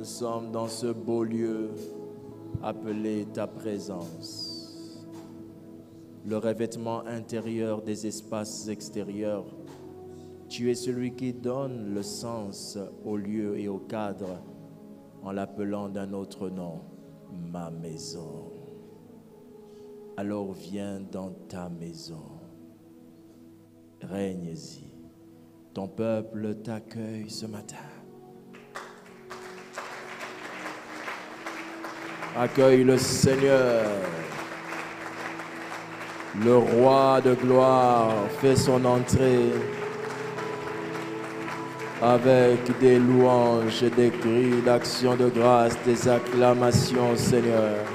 nous sommes dans ce beau lieu appelé ta présence. Le revêtement intérieur des espaces extérieurs. Tu es celui qui donne le sens au lieu et au cadre en l'appelant d'un autre nom, ma maison. Alors viens dans ta maison. Règne-y. Ton peuple t'accueille ce matin. Accueille le Seigneur. Le roi de gloire fait son entrée avec des louanges, des cris d'action de grâce, des acclamations, Seigneur.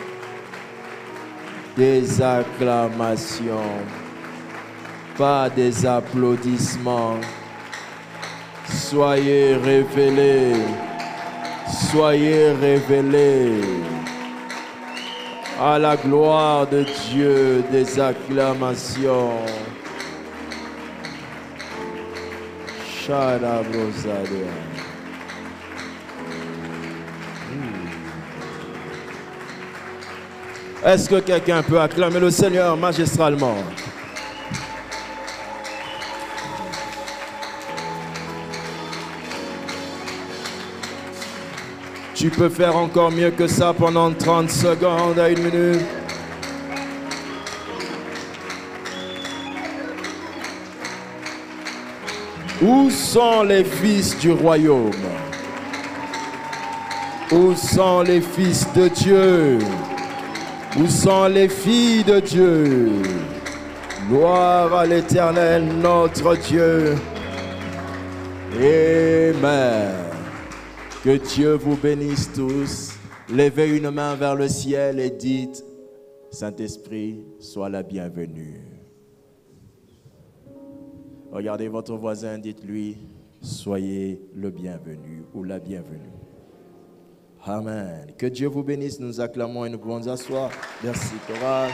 Des acclamations, pas des applaudissements. Soyez révélés, soyez révélés. À la gloire de Dieu, des acclamations. Est-ce que quelqu'un peut acclamer le Seigneur magistralement? Tu peux faire encore mieux que ça pendant 30 secondes à 1 minute. Où sont les fils du royaume? Où sont les fils de Dieu? Où sont les filles de Dieu? Gloire à l'Éternel, notre Dieu. Amen. Que Dieu vous bénisse tous. Levez une main vers le ciel et dites, Saint-Esprit, sois la bienvenue. Regardez votre voisin, dites-lui, soyez le bienvenu ou la bienvenue. Amen. Que Dieu vous bénisse. Nous acclamons et nous pouvons nous asseoir. Merci, chorale.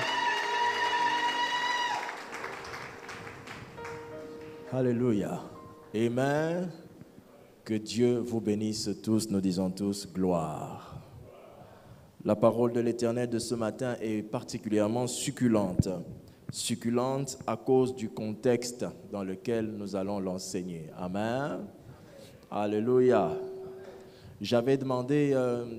Alléluia. Amen. Que Dieu vous bénisse tous. Nous disons tous gloire. La parole de l'Éternel de ce matin est particulièrement succulente. Succulente à cause du contexte dans lequel nous allons l'enseigner. Amen. Alléluia. J'avais demandé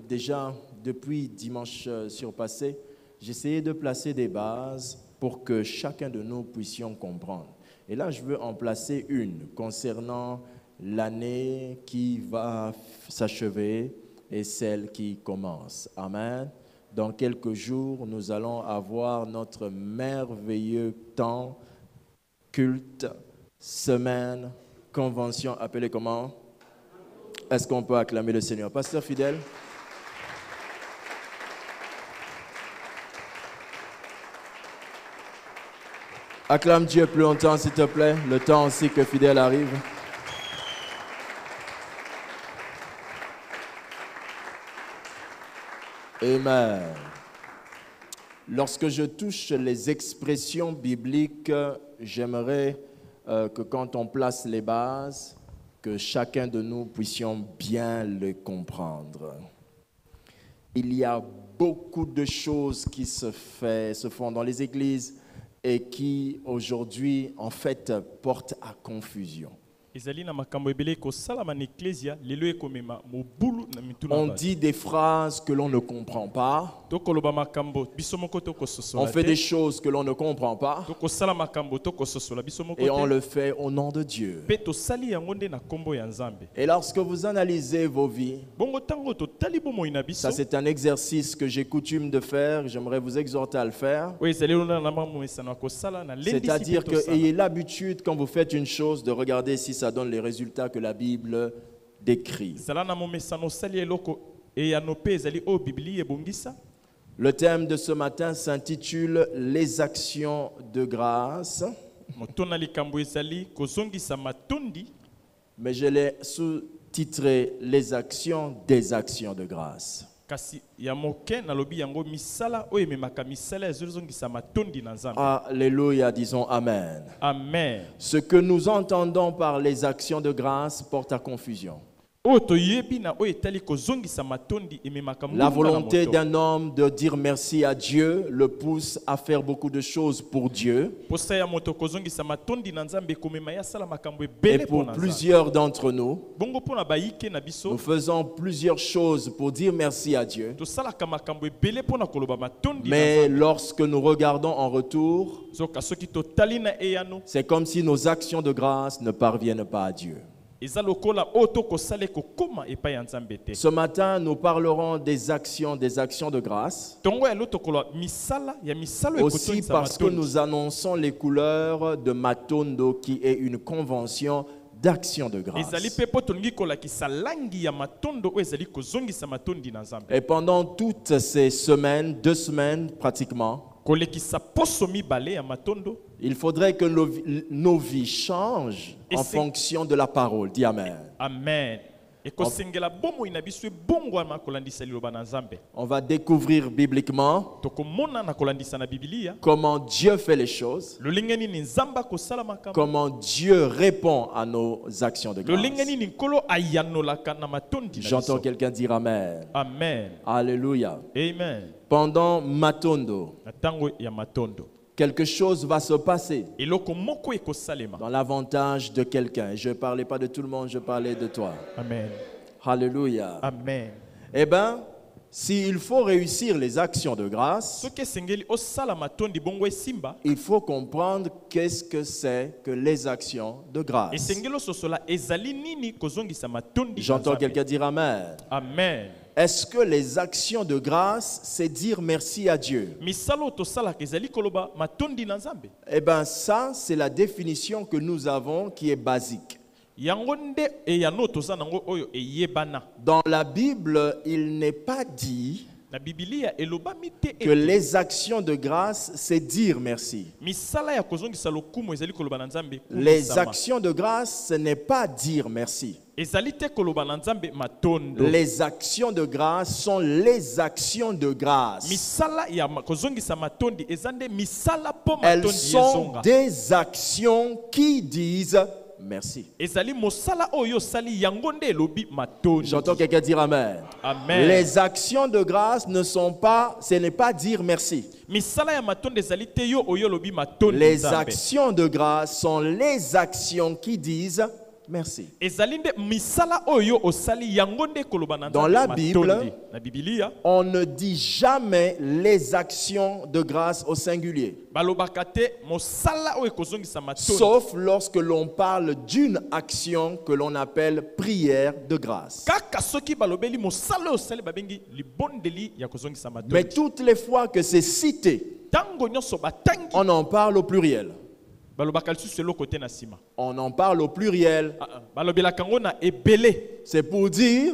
déjà depuis dimanche surpassé, j'essayais de placer des bases pour que chacun de nous puissions comprendre. Et là, je veux en placer une concernant l'année qui va s'achever et celle qui commence. Amen. Dans quelques jours, nous allons avoir notre merveilleux temps, culte, semaine, convention, appelée comment? Est-ce qu'on peut acclamer le Seigneur? Pasteur fidèle. Acclame Dieu plus longtemps, s'il te plaît. Le temps aussi que fidèle arrive. Amen. Lorsque je touche les expressions bibliques, j'aimerais que quand on place les bases, que chacun de nous puissions bien le comprendre. Il y a beaucoup de choses qui se font dans les églises et qui aujourd'hui en fait portent à confusion. On dit des phrases que l'on ne comprend pas. On fait des choses que l'on ne comprend pas. Et on le fait au nom de Dieu. Et lorsque vous analysez vos vies, ça c'est un exercice que j'ai coutume de faire, j'aimerais vous exhorter à le faire. C'est-à-dire que ayez l'habitude quand vous faites une chose de regarder si ça donne les résultats que la Bible décrit. Le thème de ce matin s'intitule « Les actions de grâce ». Mais je l'ai sous-titré « Les actions des actions de grâce ». Alléluia, disons Amen. Amen. Ce que nous entendons par les actions de grâce porte à confusion. La volonté d'un homme de dire merci à Dieu le pousse à faire beaucoup de choses pour Dieu. Et pour plusieurs d'entre nous, nous faisons plusieurs choses pour dire merci à Dieu. Mais lorsque nous regardons en retour, c'est comme si nos actions de grâce ne parviennent pas à Dieu. Ce matin, nous parlerons des actions de grâce. Aussi parce que nous annonçons les couleurs de Matondo qui est une convention d'action de grâce. Et pendant toutes ces semaines, 2 semaines pratiquement, il faudrait que nos vies changent en fonction de la parole. Dis Amen. Amen. On va découvrir bibliquement comment Dieu fait les choses, comment Dieu répond à nos actions de grâce. J'entends quelqu'un dire Amen. Amen. Alléluia. Amen. Pendant Matondo, quelque chose va se passer dans l'avantage de quelqu'un. Je ne parlais pas de tout le monde, je parlais de toi. Amen. Alléluia. Amen. Eh bien, s'il faut réussir les actions de grâce, il faut comprendre qu'est-ce que c'est que les actions de grâce. J'entends quelqu'un dire Amen. Amen. Est-ce que les actions de grâce, c'est dire merci à Dieu? Eh bien, ça, c'est la définition que nous avons qui est basique. Dans la Bible, il n'est pas dit que les actions de grâce, c'est dire merci. Les actions de grâce, ce n'est pas dire merci. Les actions de grâce sont les actions de grâce. Elles sont des actions qui disent merci. J'entends quelqu'un dire Amen. Amen. Les actions de grâce ne sont pas, ce n'est pas dire merci. Les actions de grâce sont les actions qui disent merci. Dans la Bible, on ne dit jamais les actions de grâce au singulier. Sauf lorsque l'on parle d'une action que l'on appelle prière de grâce. Mais toutes les fois que c'est cité, on en parle au pluriel. On en parle au pluriel. C'est pour dire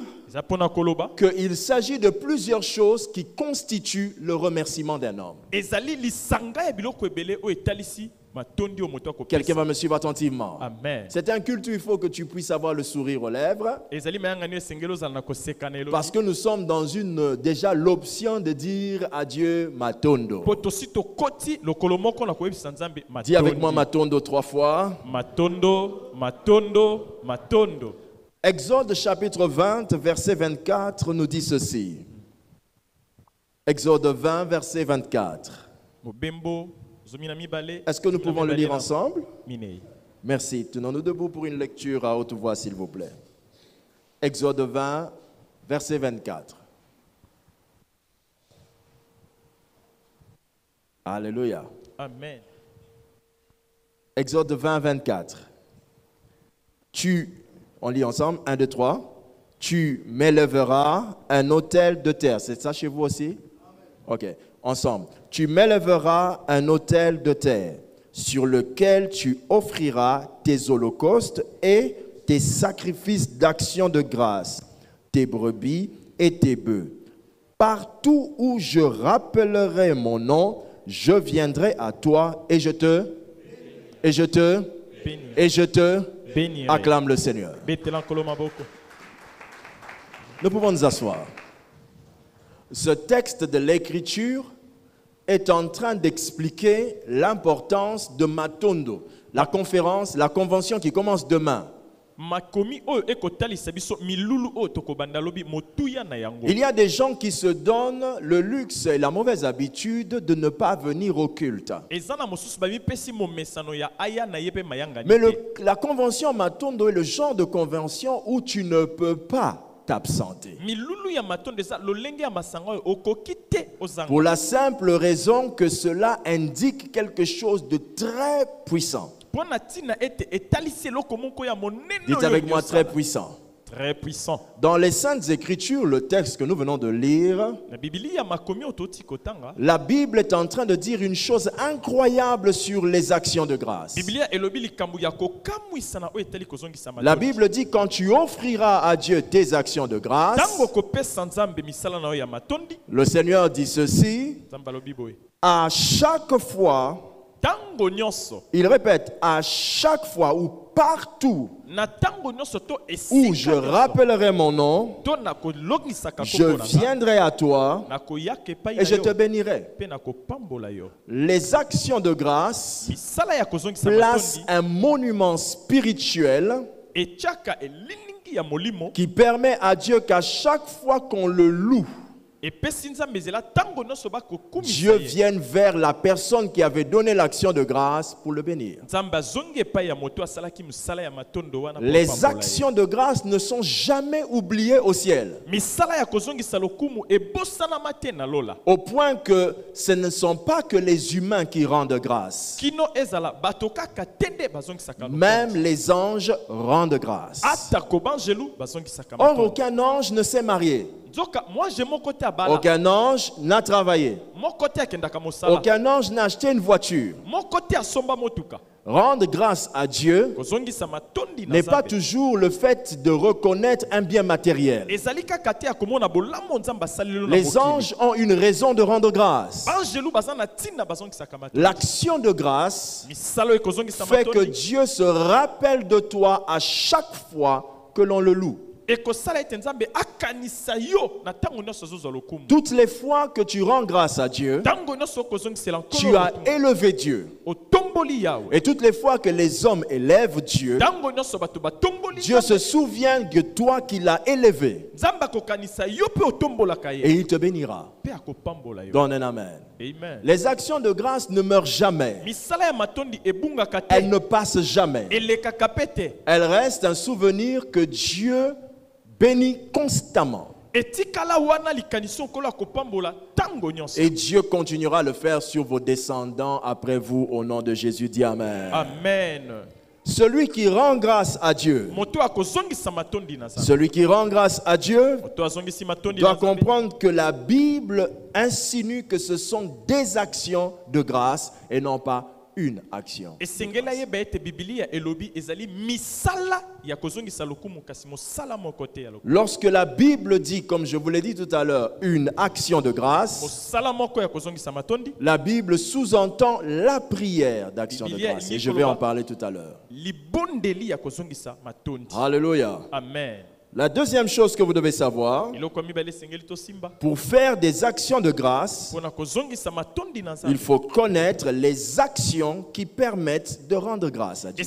qu'il s'agit de plusieurs choses qui constituent le remerciement d'un homme. Quelqu'un va me suivre attentivement. Amen. C'est un culte où il faut que tu puisses avoir le sourire aux lèvres. Parce que nous sommes dans déjà l'option de dire à Dieu Matondo. Dis avec moi Matondo 3 fois. Matondo, Matondo, Matondo. Exode chapitre 20, verset 24 nous dit ceci. Exode 20, verset 24. Est-ce que nous pouvons le lire ensemble? Merci. Tenons-nous debout pour une lecture à haute voix, s'il vous plaît. Exode 20, verset 24. Alléluia. Amen. Exode 20, 24. On lit ensemble, 1, 2, 3. Tu m'élèveras un autel de terre. C'est ça chez vous aussi? Ok, ensemble. Tu m'élèveras un autel de terre sur lequel tu offriras tes holocaustes et tes sacrifices d'action de grâce, tes brebis et tes bœufs. Partout où je rappellerai mon nom, je viendrai à toi et je te acclame le Seigneur. Nous pouvons nous asseoir. Ce texte de l'Écriture est en train d'expliquer l'importance de Matondo, la convention qui commence demain. makomi oyo ekotalisa biso milulu oyo tokobanda lobi motuya na yango. Il y a des gens qui se donnent le luxe et la mauvaise habitude de ne pas venir au culte. Ezana mosusu ba bipesi momesano ya aya na yebe mayanga. Mais la convention Matondo est le genre de convention où tu ne peux pas t'absenter. Milulu ya matondo eza lolenge ya masanga oyo okoki te ozanga. Pour la simple raison que cela indique quelque chose de très puissant. Dites avec moi très puissant. Très puissant. Dans les Saintes Écritures, le texte que nous venons de lire, la Bible est en train de dire une chose incroyable sur les actions de grâce. La Bible dit quand tu offriras à Dieu tes actions de grâce, le Seigneur dit ceci, à chaque fois, il répète, à chaque fois ou partout où je rappellerai mon nom, je viendrai à toi et je te bénirai. Les actions de grâce placent un monument spirituel qui permet à Dieu qu'à chaque fois qu'on le loue, Dieu vienne vers la personne qui avait donné l'action de grâce pour le bénir. Les actions de grâce ne sont jamais oubliées au ciel. Au point que ce ne sont pas que les humains qui rendent grâce. Même les anges rendent grâce. Or, aucun ange ne s'est marié. Aucun ange n'a travaillé. Aucun ange n'a acheté une voiture. Rendre grâce à Dieu n'est pas toujours le fait de reconnaître un bien matériel. Les anges ont une raison de rendre grâce. L'action de grâce fait que Dieu se rappelle de toi à chaque fois que l'on le loue. Toutes les fois que tu rends grâce à Dieu, tu as élevé Dieu. Et toutes les fois que les hommes élèvent Dieu, Dieu se souvient de toi qui l'as élevé. Et il te bénira. Donne un amen. Les actions de grâce ne meurent jamais. Elles ne passent jamais. Elles restent un souvenir que Dieu bénit constamment. Et Dieu continuera à le faire sur vos descendants après vous au nom de Jésus. Dis Amen. Amen. Celui qui rend grâce à Dieu, celui qui rend grâce à Dieu doit comprendre que la Bible insinue que ce sont des actions de grâce et non pas une action. Lorsque la Bible dit, comme je vous l'ai dit tout à l'heure, une action de grâce, la Bible sous-entend la prière d'action de grâce. Et je vais en parler tout à l'heure. Alléluia. Amen. La deuxième chose que vous devez savoir, pour faire des actions de grâce, il faut connaître les actions qui permettent de rendre grâce à Dieu.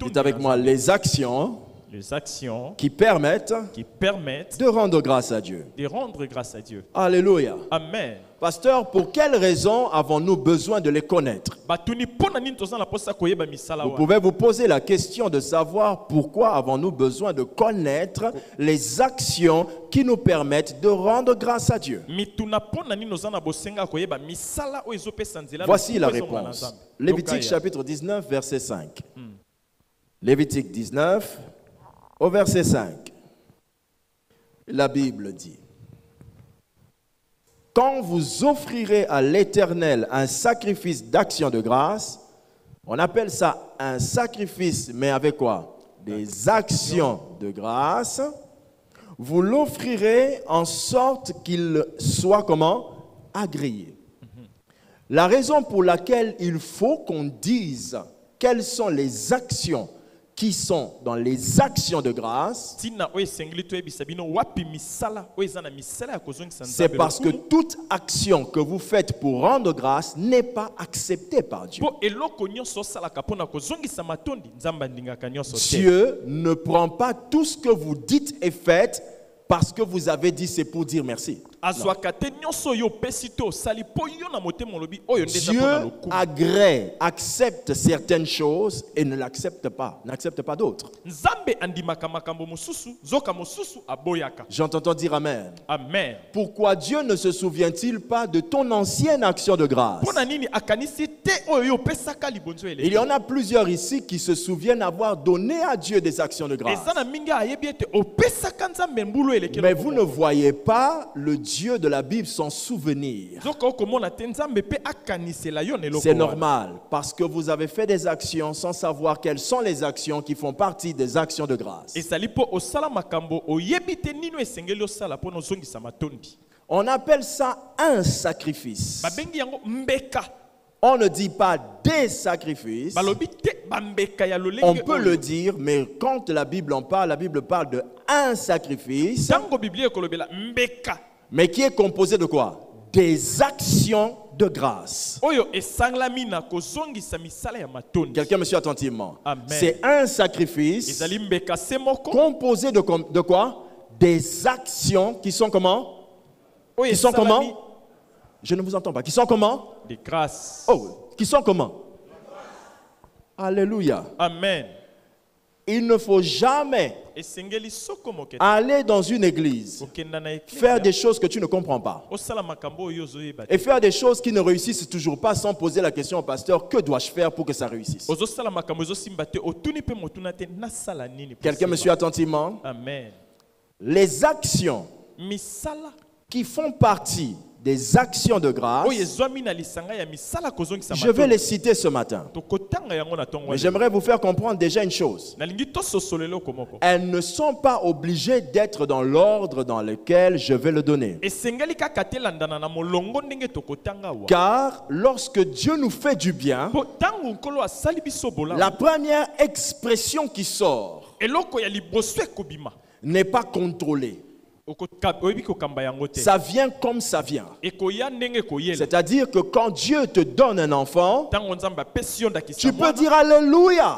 Dites avec moi, les actions qui permettent de rendre grâce à Dieu. Alléluia. Amen. Pasteur, pour quelles raisons avons-nous besoin de les connaître? Vous pouvez vous poser la question de savoir pourquoi avons-nous besoin de connaître les actions qui nous permettent de rendre grâce à Dieu. Voici la réponse. Lévitique chapitre 19, verset 5. Lévitique 19, au verset 5. La Bible dit: quand vous offrirez à l'Éternel un sacrifice d'action de grâce, on appelle ça un sacrifice, mais avec quoi? Des actions de grâce. Vous l'offrirez en sorte qu'il soit comment? Agréé. La raison pour laquelle il faut qu'on dise quelles sont les actions qui sont dans les actions de grâce, c'est parce que toute action que vous faites pour rendre grâce n'est pas acceptée par Dieu. Dieu ne prend pas tout ce que vous dites et faites parce que vous avez dit c'est pour dire merci. Dieu agrée, accepte certaines choses et ne l'accepte pas, n'accepte pas d'autres. J'entends dire Amen. Amen. Pourquoi Dieu ne se souvient-il pas de ton ancienne action de grâce? Il y en a plusieurs ici qui se souviennent avoir donné à Dieu des actions de grâce. Mais vous ne voyez pas le Dieu de la Bible s'en souvenir. C'est normal parce que vous avez fait des actions sans savoir quelles sont les actions qui font partie des actions de grâce. On appelle ça un sacrifice. On ne dit pas des sacrifices. On peut le dire, mais quand la Bible en parle, la Bible parle de un sacrifice. Mais qui est composé de quoi? Des actions de grâce. Quelqu'un me suit attentivement. C'est un sacrifice composé de quoi? Des actions qui sont comment? Qui sont comment? Je ne vous entends pas. Qui sont comment? Des grâces. Oh, qui sont comment? Alléluia. Amen. Il ne faut jamais aller dans une église, faire des choses que tu ne comprends pas, et faire des choses qui ne réussissent toujours pas sans poser la question au pasteur, que dois-je faire pour que ça réussisse? Quelqu'un me suit attentivement? Amen. Les actions qui font partie des actions de grâce, je vais les citer ce matin. Mais j'aimerais vous faire comprendre déjà une chose. Elles ne sont pas obligées d'être dans l'ordre dans lequel je vais le donner. Car lorsque Dieu nous fait du bien, la première expression qui sort n'est pas contrôlée. Ça vient comme ça vient. C'est-à-dire que quand Dieu te donne un enfant, tu peux dire Alléluia.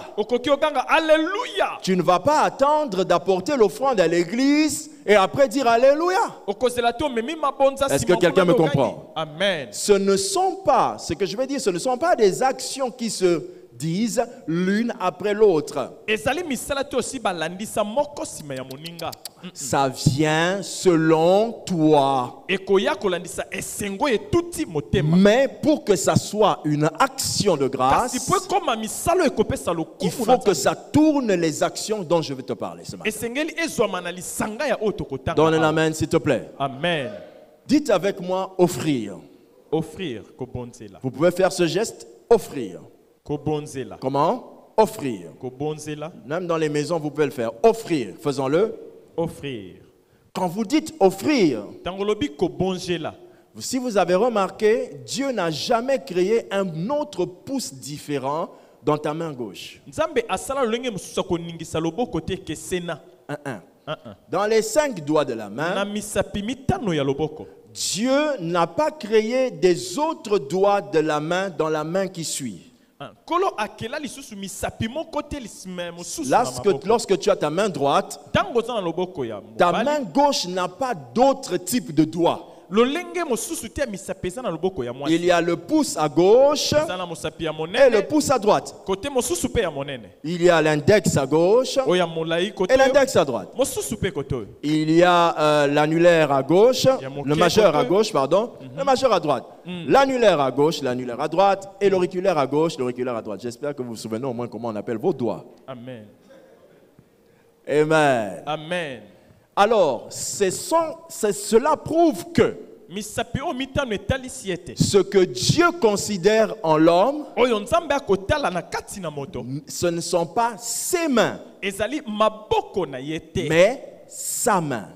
Tu ne vas pas attendre d'apporter l'offrande à l'église et après dire Alléluia. Est-ce que quelqu'un me comprend? Amen. Ce ne sont pas, ce que je veux dire, ce ne sont pas des actions qui se disent l'une après l'autre. Ça vient selon toi. Mais pour que ça soit une action de grâce, il faut que ça tourne les actions dont je vais te parler ce matin. Donne un amen s'il te plaît. Amen. Dites avec moi offrir. Offrir. Vous pouvez faire ce geste, offrir. Comment? Offrir. Même dans les maisons, vous pouvez le faire. Offrir. Faisons-le. Offrir. Quand vous dites offrir, si vous avez remarqué, Dieu n'a jamais créé un autre pouce différent dans ta main gauche. Dans les 5 doigts de la main, Dieu n'a pas créé des autres doigts de la main dans la main qui suit. Lorsque tu as ta main droite, ta main gauche n'a pas d'autre type de doigt. Il y a le pouce à gauche et le pouce à droite. Il y a l'index à gauche et l'index à droite. Il y a l'annulaire à gauche, le majeur à gauche, pardon, le majeur à droite. L'annulaire à gauche, l'annulaire à droite et l'auriculaire à gauche, l'auriculaire à droite. J'espère que vous vous souvenez au moins comment on appelle vos doigts. Amen. Amen. Amen. Alors, cela prouve que ce que Dieu considère en l'homme, ce ne sont pas ses mains, mais sa main.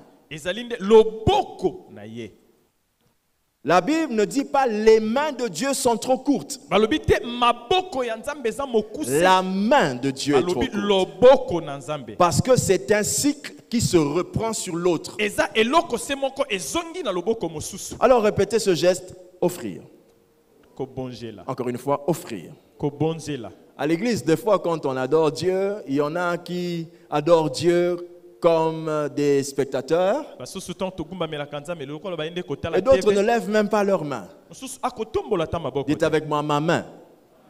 La Bible ne dit pas les mains de Dieu sont trop courtes. balobi te maboko ya nzambe eza mokuse. La main de Dieu est trop balobi courte. loboko na nzambe Parce que c'est un cycle qui se reprend sur l'autre. eza eloko se moko ezongi na loboko mosusu. Alors répétez ce geste, offrir. Kobonjela Encore une fois, offrir. kobonjela. À l'église, des fois, quand on adore Dieu, il y en a qui adorent Dieu comme des spectateurs basusu tant togumbamelaka nzambe lokola baende kotala et d'autres TV. ne lèvent même pas leurs mains. mosusu akotombola ta maboko Dites avec moi ma main.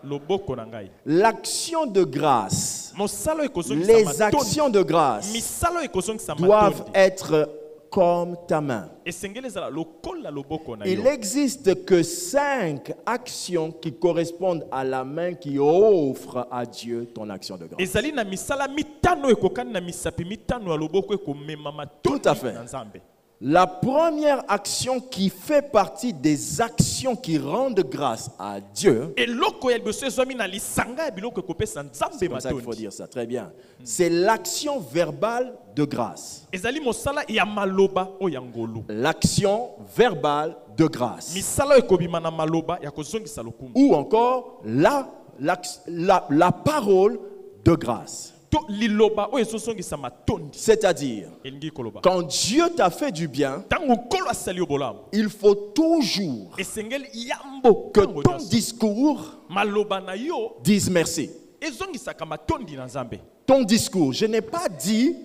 loboko na ngai. L'action de grâce, mosala ekozongisa les matondi. actions de grâce misala ekozongisa doivent matondi. être comme ta main. esengeli ezala lokola loboko na Il yo. n'existe que 5 actions qui correspondent à la main qui offre à Dieu ton action de grâce. ezali na misala mitano ekokani na misapi mitano ya loboko ekomema matondi Tout à fait. na nzambe. La première action qui fait partie des actions qui rendent grâce à Dieu, eloko ya liboso ezwami na lisanga ya biloko ekopesa nzambe c'est comme ça qu'il faut matondi dire ça, très bien. C'est l'action verbale de grâce. ezali mosala ya maloba oyo ya ngolu. L'action verbale de grâce. misala oyo ekobima na maloba ya kozongisa lokumu Ou encore la parole de grâce. to liloba oyo ezozongisa matondi. C'est-à-dire, elingi koloba quand Dieu t'a fait du bien, ntango nkolo asali yo bolamu il faut toujours esengeli yambo que ntango ton nyonso. discours maloba na yo dise merci. ezongisaka matondi na nzambe. Ton discours, je n'ai pas dit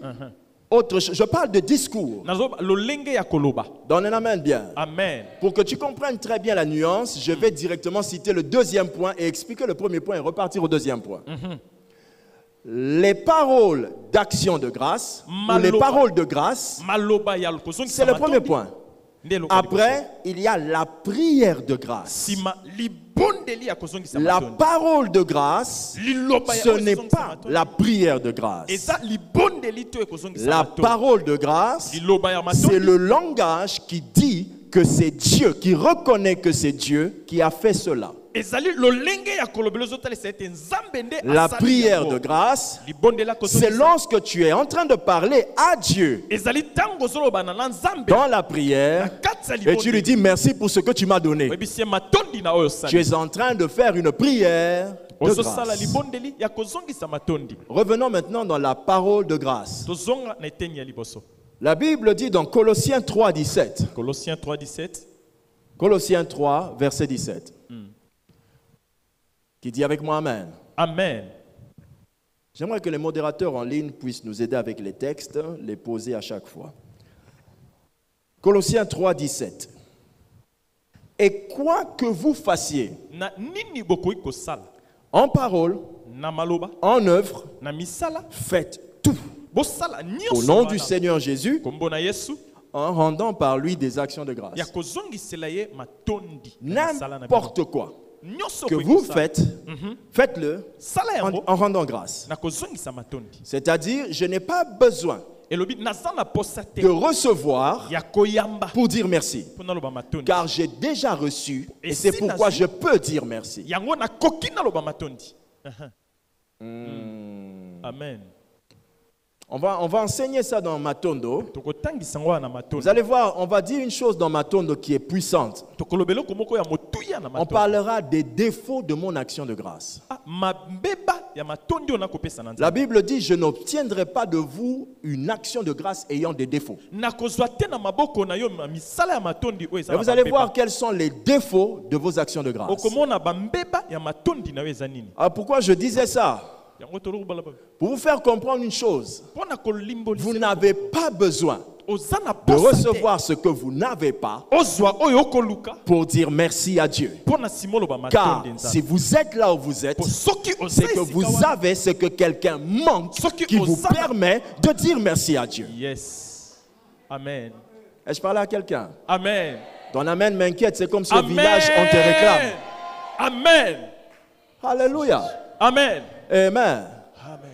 autre chose, je parle de discours. nazoba lolenge ya koloba. Donne un amen bien. Amen. Pour que tu comprennes très bien la nuance, je vais directement citer le deuxième point et expliquer le premier point et repartir au deuxième point. Les paroles d'action de grâce, ou les paroles de grâce, maloba ya kozongisa c'est le premier matondi. point. Nde eloko Après, il y a la prière de liboso. grâce. sima libondeli ya kozongisa La matondi. parole de grâce, liloba ya ce oyo n'est ezozongisa pas matondi. la prière de grâce. eza libondeli to ekozongisa La matondi. parole de grâce, liloba ya c'est matondi le langage qui dit que c'est Dieu, qui reconnaît que c'est Dieu qui a fait cela. ezali lolenge ya kolobela ozotalisa ete nzambe nde La asali prière yango. de grâce, libondela c'est kozongisa lorsque tu es en train de parler à Dieu ezali ntango ozolobana na nzambe dans la na prière kati ya et tu lui libondeli dis merci pour ce que tu m'as donné. oyebisie matondi na oyo Tu osali es en train de faire une prière de ozosala grâce. libondeli ya kozongisa matondi. Revenons maintenant dans la parole de grâce. tozonga na eteni ya liboso. La Bible dit dans Colossiens 3, 17. Colossiens 3:17 Colossiens 3, verset 17. Qui dit avec moi Amen. Amen. J'aimerais que les modérateurs en ligne puissent nous aider avec les textes, les poser à chaque fois. Colossiens 3, 17. Et quoi que vous fassiez, na nini bokoki kosala en parole, na maloba en œuvre, na misala faites tout bosala au nyonso nom wana. du Seigneur Jésus, kombo na yesu en rendant par lui des actions de grâce. ya kozongisela ye matondi na misala na bino. N'importe quoi nyonso que okoki vous kosala. faites, faites-le sala yango en rendant grâce. na kozongisa matondi. C'est-à-dire, je n'ai pas besoin elobi naza na posa te de recevoir ya koyamba pour dire merci, mpo naloba matondi. car j'ai déjà reçu et Et c'est si pourquoi nazi- je peux dire merci. yango nakoki naloba matondi. Amen. On va enseigner ça dans Matondo. tokotangisa yango wana na matondi. Vous allez voir, on va dire une chose dans Matondo qui est puissante. tokolobela eloko moko ya motuya na On matondi. parlera des défauts de mon action de grâce. Ah, mabeba ya matondi oyo nakopesa na nzambe. La Bible dit, je n'obtiendrai pas de vous une action de grâce ayant des défauts. nakozwa te na maboko na yo misala ya matondi oyo eza Et na vous allez bambeba. voir quels sont les défauts de vos actions de grâce. okomona bambeba ya matondi na yo eza nini. Alors pourquoi je disais ça? yango tolokobala Pour vous faire comprendre une chose, mpo na kolimbolisa vous n'avez pas besoin oza na de posa te recevoir ce que vous n'avez pas ozwa oyo okoluka pour dire merci à Dieu. mpo na nsima oloba Car matondi nzambe. si vous êtes là où vous êtes, Po soki oza c'est que esika vous wana- avez ce que quelqu'un manque Soki qui vous ozana- permet de dire merci à Dieu. Yes. Amen. Est-ce que je parle à quelqu'un? Amen. Ton amen m'inquiète, c'est comme si le Amen. village, on te réclame. Amen. Alléluia. Amen. Amen. Amen.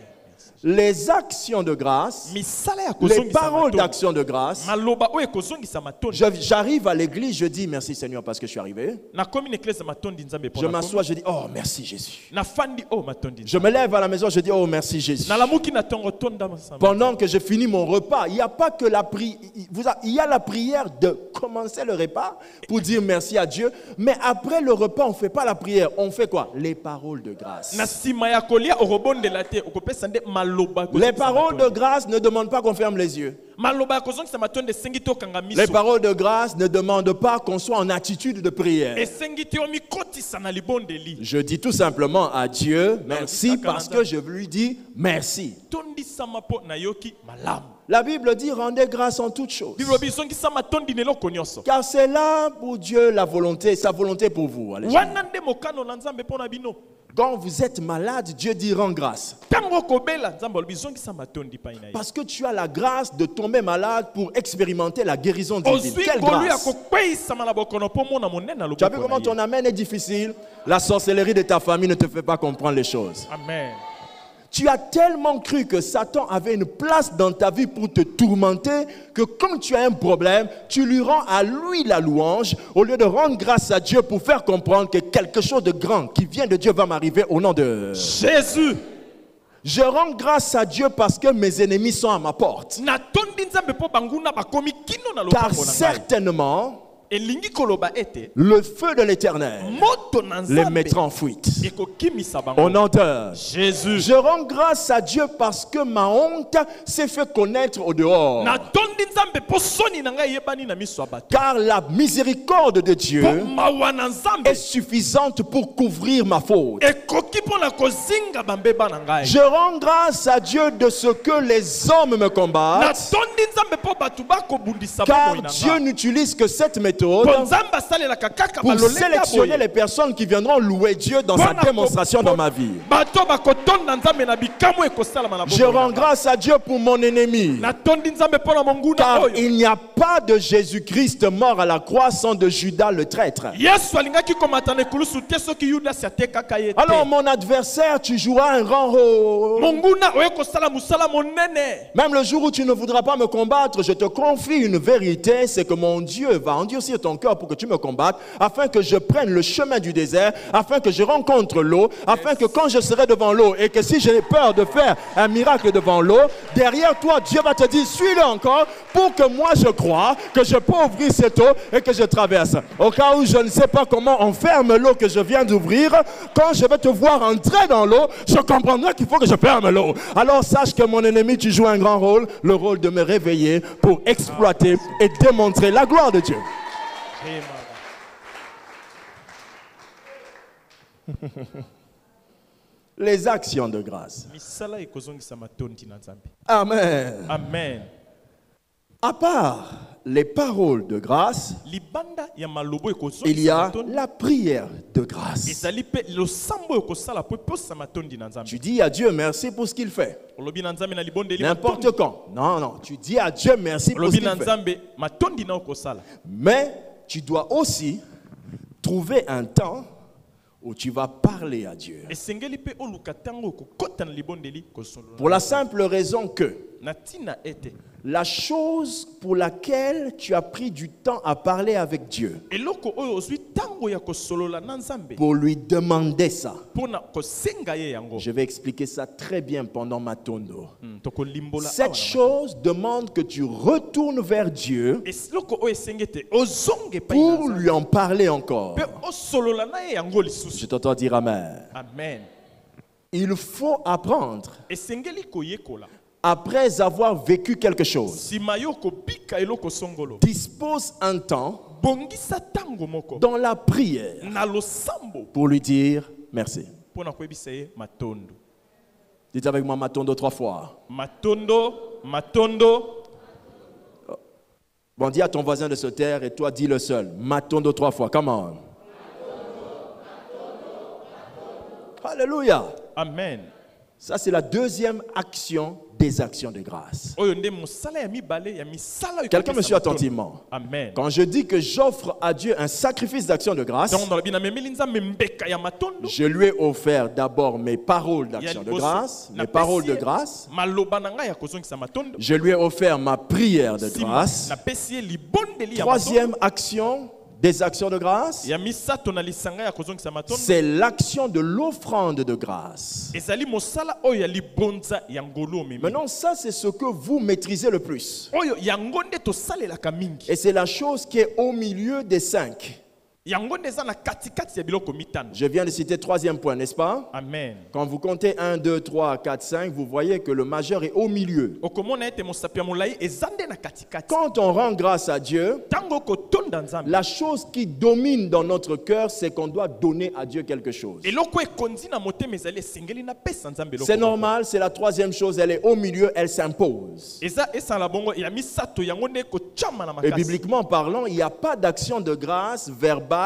Les actions de grâce, misala ya les kozongisa paroles matondi. d'action de grâce, maloba oyo ekozongisa matondi. j'arrive à l'église, je dis merci Seigneur parce que je suis arrivé. nakomi na eklese matondi nzambe mpo Je na komi. m'assois, je dis oh merci Jésus. nafandi o matondi Je me lève à la maison, je dis oh merci Jésus. nalamuki na ntongo tonda masamba. Pendant que je finis mon repas, il n'y a pas que la prière, il y a la prière de commençait le repas pour dire merci à Dieu. Mais après le repas, on ne fait pas la prière. On fait quoi? Les paroles de grâce. Les paroles de grâce ne demandent pas qu'on ferme les yeux. Les paroles de grâce ne demandent pas qu'on soit en attitude de prière. Je dis tout simplement à Dieu merci parce que je lui dis merci. La Bible dit rendez grâce en toutes choses. Car c'est là pour Dieu la volonté, sa volonté pour vous. Allez, quand vous êtes malade, Dieu dit rends grâce. Parce que tu as la grâce de tomber malade pour expérimenter la guérison divine. Quelle grâce! Tu as vu comment ton amen est difficile? La sorcellerie de ta famille ne te fait pas comprendre les choses. Amen. Tu as tellement cru que Satan avait une place dans ta vie pour te tourmenter que quand tu as un problème, tu lui rends à lui la louange au lieu de rendre grâce à Dieu pour faire comprendre que quelque chose de grand qui vient de Dieu va m'arriver au nom de Jésus. Je rends grâce à Dieu parce que mes ennemis sont à ma porte. Car certainement, le feu de l'Éternel les mettra en fuite. Au nom de Jésus. Je rends grâce à Dieu parce que ma honte s'est fait connaître au dehors. Car la miséricorde de Dieu est suffisante pour couvrir ma faute. Je rends grâce à Dieu de ce que les hommes me combattent. Car Dieu n'utilise que cette méthode pour sélectionner les personnes qui viendront louer Dieu dans sa démonstration dans ma vie. Je rends grâce à Dieu pour mon ennemi. Car il n'y a pas de Jésus-Christ mort à la croix sans de Judas le traître. Alors mon adversaire, tu joueras un grand rôle. Même le jour où tu ne voudras pas me combattre, je te confie une vérité, c'est que mon Dieu va endurcir ton cœur pour que tu me combattes, afin que je prenne le chemin du désert, afin que je rencontre l'eau, afin que quand je serai devant l'eau, et que si j'ai peur de faire un miracle devant l'eau, derrière toi, Dieu va te dire, suis-le encore, pour que moi je croie que je peux ouvrir cette eau et que je traverse. Au cas où je ne sais pas comment on ferme l'eau que je viens d'ouvrir, quand je vais te voir entrer dans l'eau, je comprendrai qu'il faut que je ferme l'eau. Alors sache que mon ennemi, tu joues un grand rôle, le rôle de me réveiller pour exploiter et démontrer la gloire de Dieu. Les actions de grâce. Amen. Amen. À part les paroles de grâce, il y a la prière de grâce. Tu dis à Dieu merci pour ce qu'il fait. N'importe quand. Non, non. Tu dis à Dieu merci pour ce qu'il fait. Mais tu dois aussi trouver un temps où tu vas parler à Dieu. Pour la simple raison que la chose pour laquelle tu as pris du temps à parler avec Dieu, pour lui demander ça, je vais expliquer ça très bien pendant ma tondo. Cette chose demande que tu retournes vers Dieu pour lui en parler encore. Je t'entends dire Amen. Amen. Il faut apprendre, après avoir vécu quelque chose, dispose un temps dans la prière pour lui dire merci. Dites avec moi Matondo 3 fois. Matondo, Matondo. Bon, dis à ton voisin de se taire et toi dis le seul. Matondo 3 fois, come on. Alléluia. Amen. Ça, c'est la deuxième action des actions de grâce. Quelqu'un me suit attentivement. Amen. Quand je dis que j'offre à Dieu un sacrifice d'action de grâce, je lui ai offert d'abord mes paroles d'action de grâce, mes paroles de grâce. Je lui ai offert ma prière de grâce. Troisième action, des actions de grâce, ya misato na lisanga ya kozongisa matondo c'est l'action de l'offrande de grâce. ezali mosala oyo ya libonza ya ngolu omemi Maintenant, ça, c'est ce que vous maîtrisez le plus. oyo yango nde tosalelaka mingi Et c'est la chose qui est au milieu des 5. yango nde eza na katikati ya biloko mitano. Je viens de citer troisième point, n'est-ce pas? Amen. Quand vous comptez 1, 2, 3, 4, 5, vous voyez que le majeur est au milieu. okomona ete mosapi ya molai eza nde na katikati Quand on rend grâce à Dieu, ntango kotonda nzambe la chose qui domine dans notre cœur, c'est qu'on doit donner à Dieu quelque chose. eloko ekondi na motema ezali esengeli napesa nzambe eloko C'est moko. normal, c'est la troisième chose, elle est au milieu, elle s'impose. eza esala bongo ya misato yango nde kotyama na Et makasi bibliquement parlant, il n'y a pas d'action de grâce verbale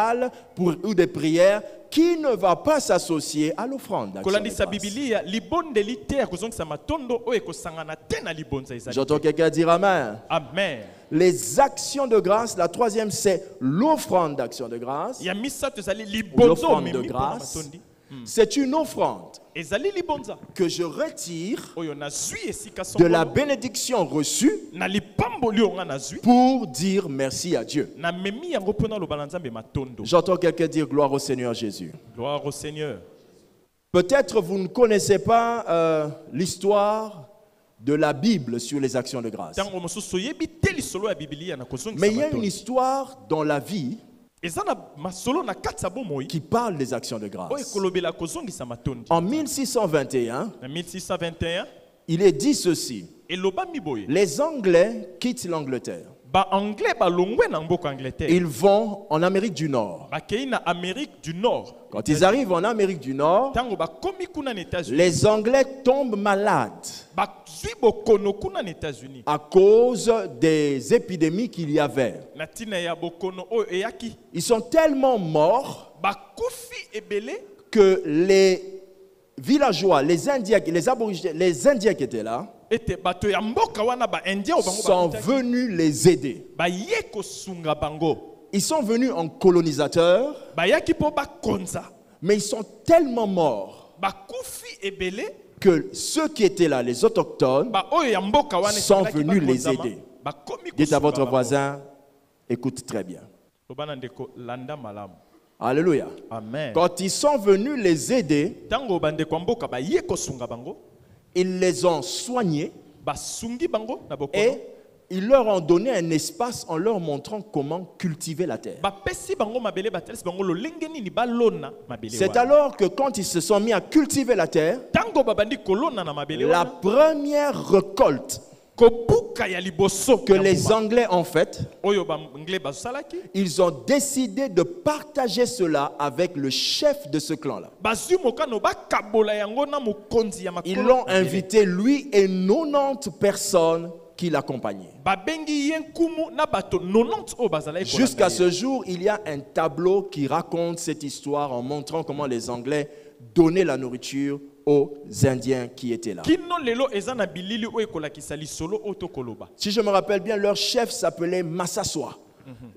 ou de prière qui ne va pas s'associer à l'offrande d'action de kolandisa grâce. bibilia libondeli te ya kozongisa matondo oyo ekosangana te na libonza ezali J'entends quelqu'un dire Amen. amen. Les actions de grâce, la troisième, c'est l'offrande d'action de grâce. ya misato ezali libonza L'offrande de omemi mpona grâce, matondi c'est une offrande ezali libonza que je retire oyo nazwi esika de la songolo bénédiction reçue na lipamboli oyo nga nazwi pour dire merci à Dieu. namemi yango mpona aloba na nzambe matondo. J'entends quelqu'un dire gloire au Seigneur Jésus. Gloire au Seigneur. Peut-être vous ne connaissez pas l'histoire de la Bible sur les actions de grâce. ntango mosusu oyebi te lisolo ya bibilia na kozongisa Mais il y a une matondo histoire dans la vie eza na masolo na kati ya bomoi qui parle des actions de oyo grâce. ekolobela kozongisa matondi. En 1621, Na 1621 il est dit ceci. elobami boye Les Anglais quittent l'Angleterre. baanglais balongwe na mboka angleterre Ils vont en Amérique du Nord. bakei na amérique du nord. Quand ils arrivent en Amérique du Nord, ntango bakomi kuna na états-unis les Anglais tombent malades bazwi bokono kuna na états-unis à cause des épidémies qu'il y avait. na ntina ya bokono oyo eyaki Ils sont tellement morts bakufi ebele que les villageois, les Indiens, les aborigènes, les Indiens qui étaient là, ete bato ya mboka wana baindien oyo bango sont bakutaki, venus les aider. baye kosunga bango Ils sont venus en colonisateurs, bayaki mpo bakonza mais ils sont tellement morts bakufi ebele que ceux qui étaient là, les autochtones, baoyo ya mboka wana sont esengaki venus les bakonzama, aider. bakomi Dites à kosunga votre bango. voisin, écoute très bien. Lobana ndeko landa malamu. Alléluia. Amen. Quand ils sont venus les aider, Tango bandeko mboka baye kosunga bango ils les ont soignés basungi bango na bokono et ils leur ont donné un espace en leur montrant comment cultiver la terre. bapesi bango mabele batelisi bango lolenge nini balona mabele C'est wana. alors que quand ils se sont mis à cultiver la terre, Tango babandi kolona na mabele la wana première récolte kobuka ya liboso que ya les mbuma, Anglais ont faite, oyo banglais basalaki ils ont décidé de partager cela avec le chef de ce clan-là. bazwi mokano bakabola yango na mokonzi ya Ils makolo l'ont mabele. invité, lui et 90 personnes qui l'accompagnaient. babengi ye nkumu na bato 90 oyo bazalaki kolanda Jusqu'à ye. ce jour, il y a un tableau qui raconte cette histoire en montrant comment les Anglais donnaient la nourriture aux Indiens qui étaient là. kino lelo eza na bilili oyo ekolakisa lisolo oyo tokoloba. Si je me rappelle bien, leur chef s'appelait Massassoa,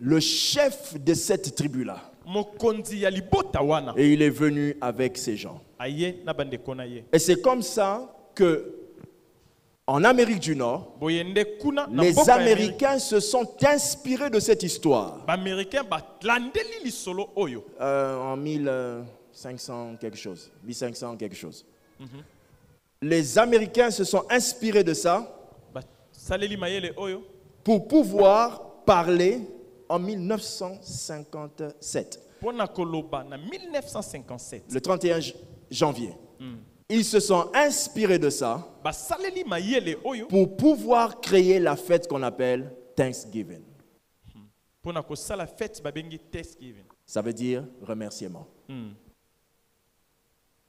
le chef de cette tribu-là. mokonzi ya libota wana Et il est venu avec ces gens. aye na bandeko na ye Et c'est comme ça que, en Amérique du Nord, boyende kuna na les mboka ya Amérique. Américains se sont inspirés de cette histoire. Baaméricain balandeli lisolo oyo En 1500 quelque chose, 1500 quelque chose. Les Américains se sont inspirés de ça basaleli mayele oyo pour pouvoir parler en 1957, mpona koloba na 1957 le 31 janvier. Ils se sont inspirés de ça basaleli mayele oyo pour pouvoir créer la fête qu'on appelle Thanksgiving. mpona kosala fete babengi Thanksgiving. Ça veut dire remerciement.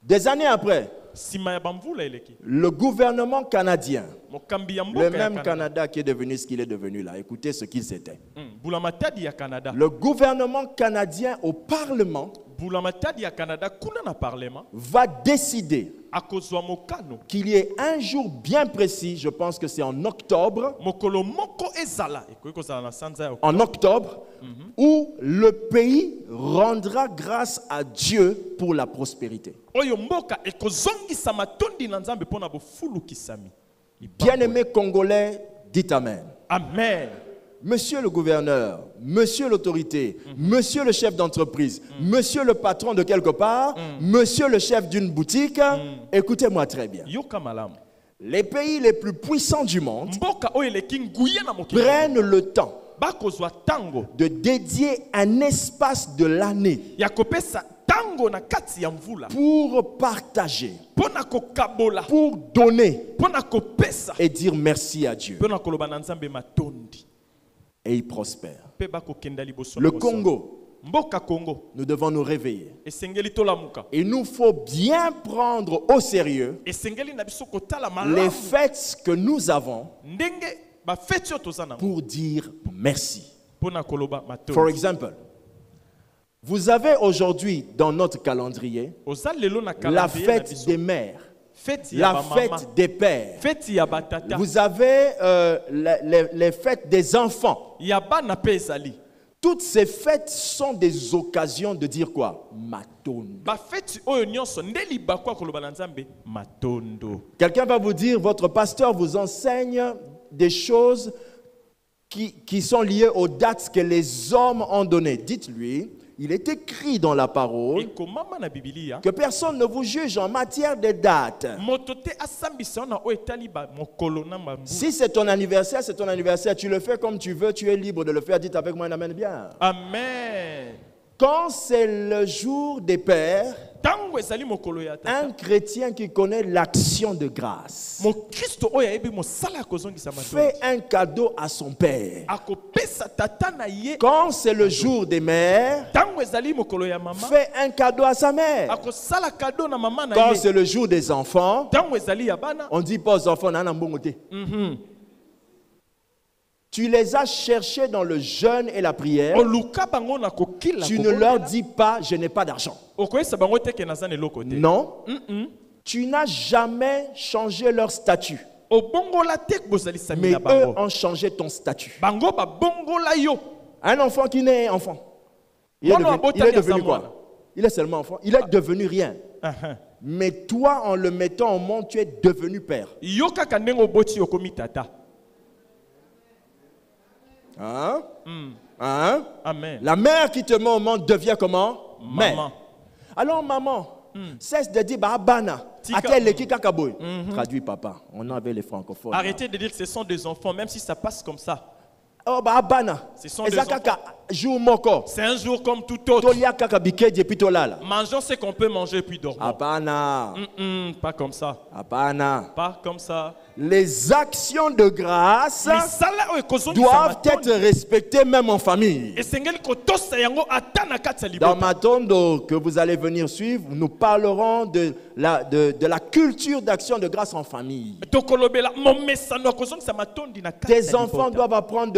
Des années après, nsima ya bamvula eleki le gouvernement canadien, mokambi ya le mboka ya même Canada, Canada qui est devenu ce qu'il est devenu là, écoutez ce qu'ils étaient. mbula matadi ya Canada, Le gouvernement canadien au Parlement mbula matadi ya Canada kuna na parlement va décider akozwa mokano qu'il y ait un jour bien précis, je pense que c'est en octobre, mokolo moko ezala ekoki kozala na sanza ya en octobre, où le pays rendra grâce à Dieu pour la prospérité. oyo mboka ekozongisa matondi na nzambe mpona bofulukisami. Bien-aimés Congolais, dites Amen. Amen. monsieur le gouverneur, monsieur l'autorité, monsieur le chef d'entreprise, monsieur le patron de quelque part, monsieur le chef d'une boutique, écoutez-moi très bien. yoka malamu. Les pays les plus puissants du monde Mboka oyo eleki nguya na mokili prennent le temps bakozwa tango de dédier un espace de l'année ya kopesa tango na kati ya mvula pour partager, pona kokabola pour donner pona kopesa et dire merci à Dieu. pona koloba na Nzambe matondi Et il prospère. pe bakokenda liboso Le na boso. Congo, Mboka Congo nous devons nous réveiller. esengeli tolamuka Il nous faut bien prendre au sérieux esengeli na biso kotala les malamu fêtes que nous avons ndenge bafeti oyo toza nango pour dire merci. pona koloba For matondi. example, vous avez aujourd'hui dans notre calendrier Oza lelo na la calendrier na fête biso. des mères, Feti ya la bamama, fête des pères. feti ya batata, Vous avez les fêtes des enfants. ya bana pe ezali. Toutes ces fêtes sont des occasions de dire quoi? Matondo. Bafeti oyo nyonso nde libakwa koloba na Nzambe matondo. Quelqu'un va vous dire, votre pasteur vous enseigne des choses qui sont liées aux dates que les hommes ont données. Dites-lui, il est écrit dans la parole Ekomama na Biblia que personne ne vous juge en matière de dates. moto te asambisa na oyo etali ba mokolo na mambula. Si c'est ton anniversaire, c'est ton anniversaire. Tu le fais comme tu veux, tu es libre de le faire. Dites avec moi un amen bien. Amen. Quand c'est le jour des pères, Tango ezali mokolo ya tata. un chrétien qui connaît l'action de grâce Mo Kristo oyo ayebi mosala kozongisa matondo. fait un cadeau à son père. Akopesa tata na ye. Quand c'est le jour des mères, Tango ezali mokolo ya mama. fait un cadeau à sa mère. Akosala cadeau na mama na Quand ye. c'est le jour des enfants, Tango ezali ya bana. on dit pas aux enfants, nana mbongo te. Tu les as cherchés dans le jeûne et la prière. Oluka bango na kokila. Tu ne leur dis pas, je n'ai pas d'argent. Okoyesa bango te ke naza na eloko te. Non. Tu n'as jamais changé leur statut. Obongola te bozalisa Mais mina eux bango. ont changé ton statut. Bango ba bongola yo. Un enfant qui naît enfant. Il est devenu quoi? Il est seulement enfant. Il est devenu rien. Mais toi, en le mettant au monde, tu es devenu père. Yo kaka ndenge oboti okomi tata. Hein? Hein? Amen. La mère qui te met au monde devient comment? Mère. Maman. Alors maman, cesse de dire Babana. Tika. Traduit papa. On avait les francophones. Arrêtez de dire que ce sont des enfants, même si ça passe comme ça. Oh Babana. Ce sont des enfants. Jour moko. C'est un jour comme tout autre. Tolia kaka bikeje pitolala. Mangeons ce qu'on peut manger puis dormons. Abana. Pas comme ça. Abana. Pas comme ça. Les actions de grâce Misala oyo ekozongisa doivent matondo. être respectées même en famille. Esengeli kotosa yango ata na kati ya Dans libota. Matondo que vous allez venir suivre, nous parlerons de la culture d'action de grâce en famille. Tokolobela momesano ekozongisa matondi na kati Tes ya enfants libota. doivent apprendre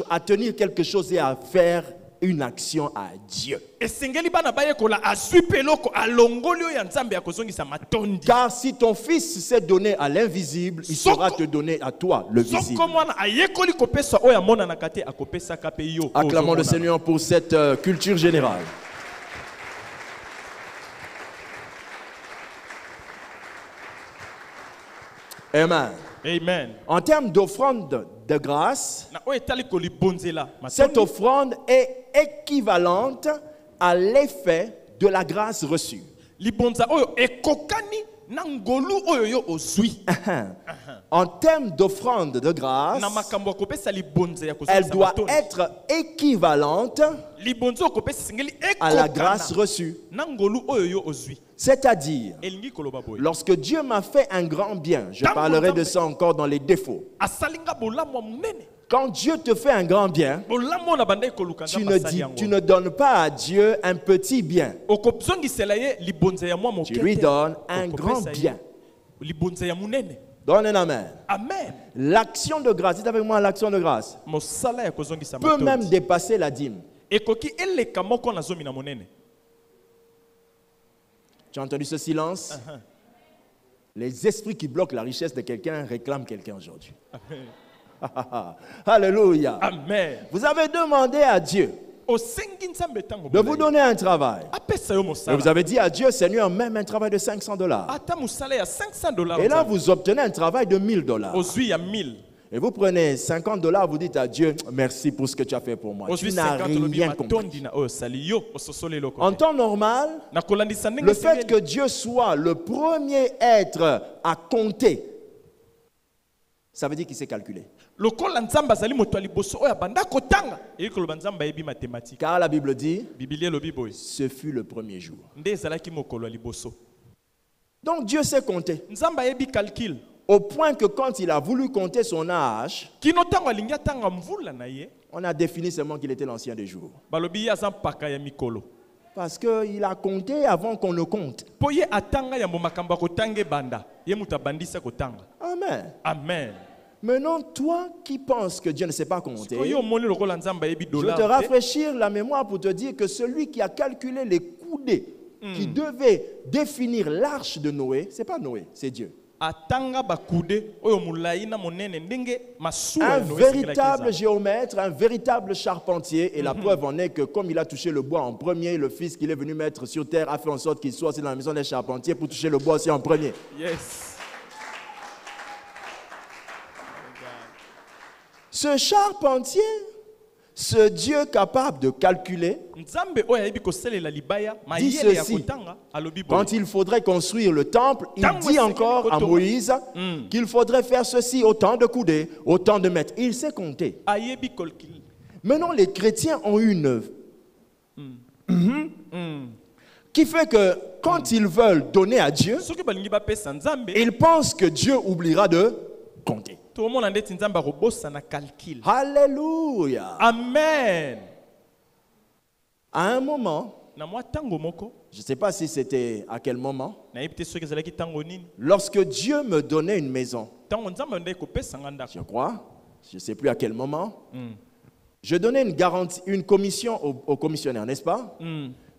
à tenir quelque chose et à faire une action à Dieu. Esengeli bana bayekola azwi pe eloko alongoli oyo ya Nzambe ya kozongisa matondi. Car si ton fils s'est donné à l'invisible, il saura te donner à toi le visible. Soko mwana ayekoli kopesa oyo amonanaka te akopesaka pe yo. Acclamons le ozomona. Seigneur pour cette culture générale. Amen. Amen. En termes d'offrande de grâce, Na oyo etali kolibonzela cette matondi. offrande est équivalente à l'effet de la grâce reçue. Libonza oyo ekokani na ngolu oyo yo ozwi. En termes d'offrande de grâce, Na makambo akopesa libonza ya elle kozongisa doit matondi. être équivalente Libonza okopesa sengeli à la ekokana grâce reçue. na ngolu oyo yo ozwi. C'est-à-dire, Elingi koloba boye. lorsque Dieu m'a fait un grand bien, je Tango parlerai de Nzambe. ça encore dans les défauts. Asalinga bolamu ya munene. Quand Dieu te fait un grand bien, Bolamu na bandai koluka tu Nzambe ne, asali yango. tu ne donnes pas à Dieu un petit bien. Okozongisela ye libonza ya mwa moke Tu lui te. donnes un Okopesa grand ye bien. Libonza ya munene. Donne un amen. Amen. L'action de grâce, dites avec moi l'action de grâce, Mosala ya kozongisa peut même matondi. dépasser la dîme. Ekoki eleka moko na zomi na monene. Tu as entendu ce silence? Les esprits qui bloquent la richesse de quelqu'un réclament quelqu'un aujourd'hui. Alléluia. Amen. Vous avez demandé à Dieu Osengi Nzambe tango de vous bolayi. donner un travail. Apesa yo Et mosala. vous avez dit à Dieu, Seigneur, même un travail de $500. Ata mosala ya $500. Et là, vous obtenez un travail de $1000. Ozwi ya 1000. Et vous prenez $50, vous dites à Dieu, merci pour ce que tu as fait pour moi. Tu n'as rien compris. En temps normal, le fait que Dieu soit le premier être à compter, ça veut dire qu'il s'est calculé. Car la Bible dit, ce fut le premier jour. Donc Dieu sait compter. Au point que quand il a voulu compter son âge, on a défini seulement qu'il était l'ancien des jours. Parce qu'il a compté avant qu'on ne compte. Amen. Amen. Maintenant, toi qui penses que Dieu ne sait pas compter, je vais te rafraîchir la mémoire pour te dire que celui qui a calculé les coudées qui devaient définir l'arche de Noé, ce n'est pas Noé, c'est Dieu. Un véritable géomètre, un véritable charpentier, et la preuve en est que comme il a touché le bois en premier, le fils qu'il est venu mettre sur terre a fait en sorte qu'il soit aussi dans la maison des charpentiers pour toucher le bois aussi en premier. Yes. Ce charpentier, ce Dieu capable de calculer, dit ceci. Quand il faudrait construire le temple, il dit encore à Moïse qu'il faudrait faire ceci, autant de coudées, autant de mètres. Il sait compter. Maintenant, les chrétiens ont une œuvre qui fait que quand ils veulent donner à Dieu, ils pensent que Dieu oubliera de compter. Alléluia. Amen. À un moment, je ne sais pas si c'était à quel moment, lorsque Dieu me donnait une maison, je crois, je ne sais plus à quel moment, je donnais une garantie, une commission au commissionnaire, n'est-ce pas?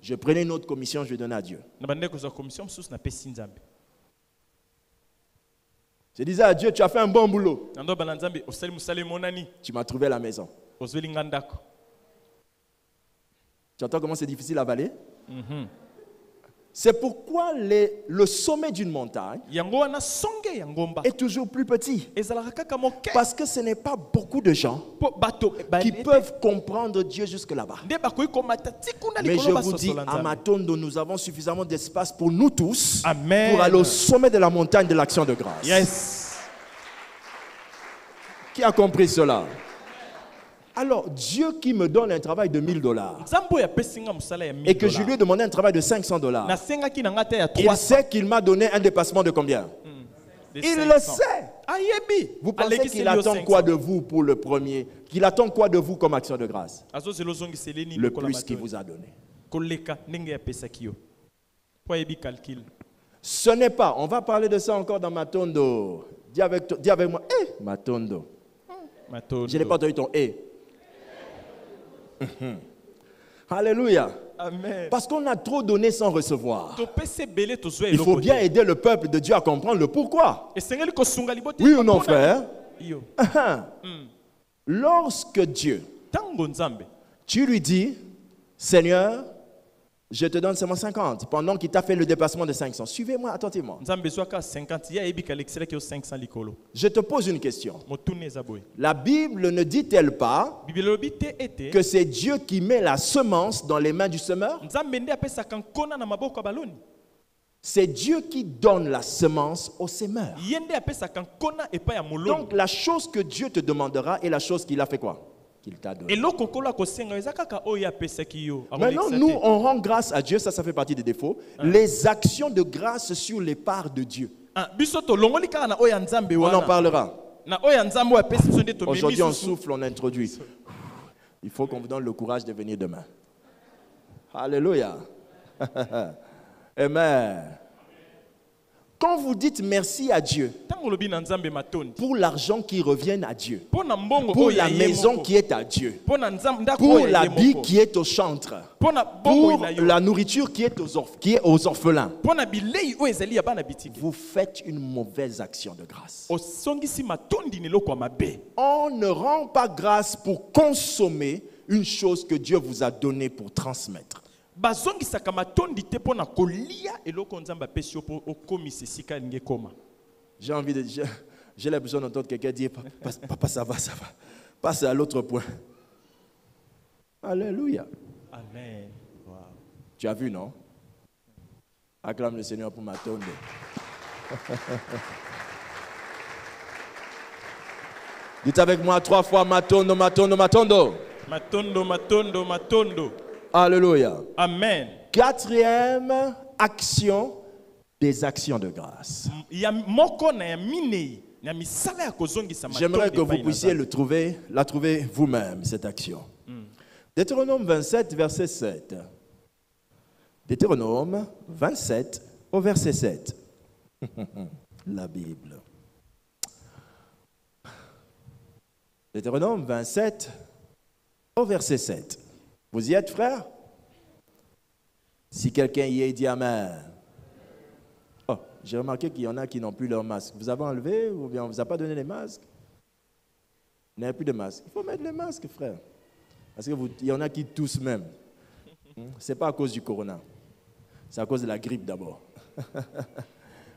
Je prenais une autre commission, je donnais à Dieu. Je disais à Dieu, tu as fait un bon boulot. Tu m'as trouvé la maison. Tu entends comment c'est difficile à avaler? C'est pourquoi le sommet d'une montagne est toujours plus petit. Parce que ce n'est pas beaucoup de gens qui peuvent comprendre Dieu jusque là-bas. Mais je vous dis, à Matondo, nous avons suffisamment d'espace pour nous tous pour aller au sommet de la montagne de l'action de grâce. Yes. Qui a compris cela? Alors, Dieu qui me donne un travail de $1000 et que je lui ai demandé un travail de $500, il sait qu'il m'a donné un dépassement de combien? Il le sait. Vous pensez qu'il attend quoi de vous pour le premier? Qu'il attend quoi de vous comme action de grâce? Le plus qu'il vous a donné. Ce n'est pas, on va parler de ça encore dans Matondo. Dis avec moi, Matondo. Je n'ai pas entendu ton Alléluia. Amen. Parce qu'on a trop donné sans recevoir. Il faut bien aider le peuple de Dieu à comprendre le pourquoi. Oui ou non, frère? Lorsque Dieu, tu lui dis, Seigneur, je te donne seulement 50 pendant qu'il t'a fait le dépassement de 500. Suivez-moi attentivement. Je te pose une question. La Bible ne dit-elle pas que c'est Dieu qui met la semence dans les mains du semeur? C'est Dieu qui donne la semence au semeur. Donc la chose que Dieu te demandera est la chose qu'il a fait quoi? Qu'il t'a donné. Maintenant, nous, on rend grâce à Dieu, ça fait partie des défauts. Les actions de grâce sur les parts de Dieu. On en parlera. Aujourd'hui, on souffle, on introduit. Il faut qu'on vous donne le courage de venir demain. Alléluia. Amen. Quand vous dites merci à Dieu pour l'argent qui revient à Dieu, pour la maison qui est à Dieu, pour l'habit qui est au chantre, pour la nourriture qui est aux orphelins, vous faites une mauvaise action de grâce. On ne rend pas grâce pour consommer une chose que Dieu vous a donnée pour transmettre. J'ai l'impression d'entendre quelqu'un dire, papa, ça va. Passe à l'autre point. Alléluia. Amen. Wow. Tu as vu, non? Acclame le Seigneur pour Matondo. Dites avec moi 3 fois Matondo, Matondo, Matondo. Matondo, matondo, matondo. Alléluia. Amen. 4e action des actions de grâce. J'aimerais que vous puissiez la trouver vous-même, cette action. Deutéronome 27, verset 7. Deutéronome 27, au verset 7. La Bible. Deutéronome 27, au verset 7. Vous y êtes, frère? Si quelqu'un y est, dit Amen. Oh, j'ai remarqué qu'il y en a qui n'ont plus leur masque. Vous avez enlevé ou bien on ne vous a pas donné les masques? Il n'y a plus de masque. Il faut mettre les masques, frère. Parce qu'il y en a qui toussent même. Ce n'est pas à cause du corona. C'est à cause de la grippe d'abord.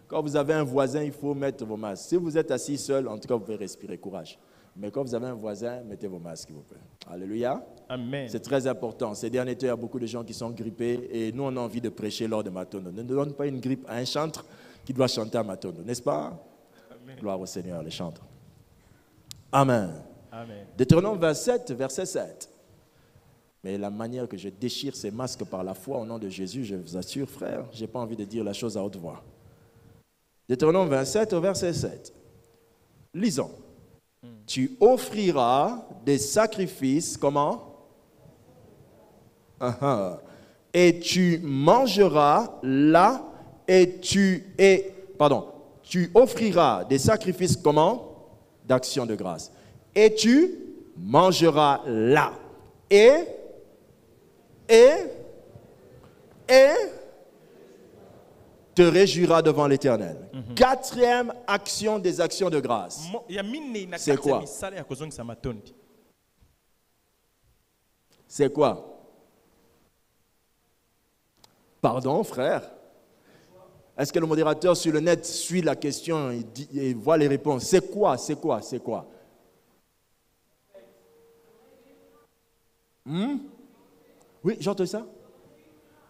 Quand vous avez un voisin, il faut mettre vos masques. Si vous êtes assis seul, en tout cas, vous pouvez respirer, courage. Mais quand vous avez un voisin, mettez vos masques, s'il vous plaît. Alléluia. Amen. C'est très important. Ces derniers temps, il y a beaucoup de gens qui sont grippés et nous, on a envie de prêcher lors de Matondo. Ne donne pas une grippe à un chantre qui doit chanter à Matondo, n'est-ce pas? Amen. Gloire au Seigneur, les chantres. Amen. Amen. Deutéronome 27, verset 7. Mais la manière que je déchire ces masques par la foi au nom de Jésus, je vous assure, frère, je n'ai pas envie de dire la chose à haute voix. Deutéronome 27, au verset 7. Lisons. Tu offriras des sacrifices, comment? Et tu mangeras là, tu offriras des sacrifices, comment? D'action de grâce. Et tu mangeras là. Et te réjouiras devant l'Éternel. 4e action des actions de grâce. C'est quoi? C'est quoi? Pardon, frère? Est-ce que le modérateur sur le net suit la question et voit les réponses? C'est quoi? C'est quoi? C'est quoi? Oui, j'entends ça.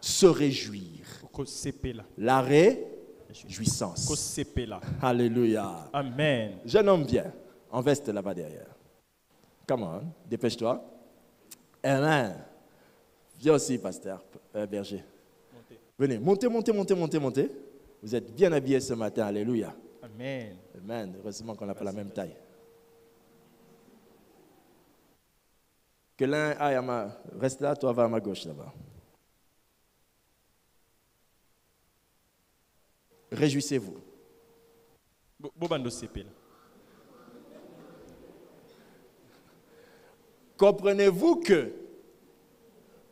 Se réjouir. La réjouissance. Alléluia. Amen. Jeune homme, viens. En veste là-bas derrière. Come on, dépêche-toi. Amen. Viens aussi, pasteur Berger. Venez, montez. Vous êtes bien habillés ce matin. Alléluia. Amen. Amen. Heureusement qu'on n'a pas la même taille. Que l'un aille à ma... Reste là, toi va à ma gauche là-bas. Réjouissez-vous. Comprenez-vous que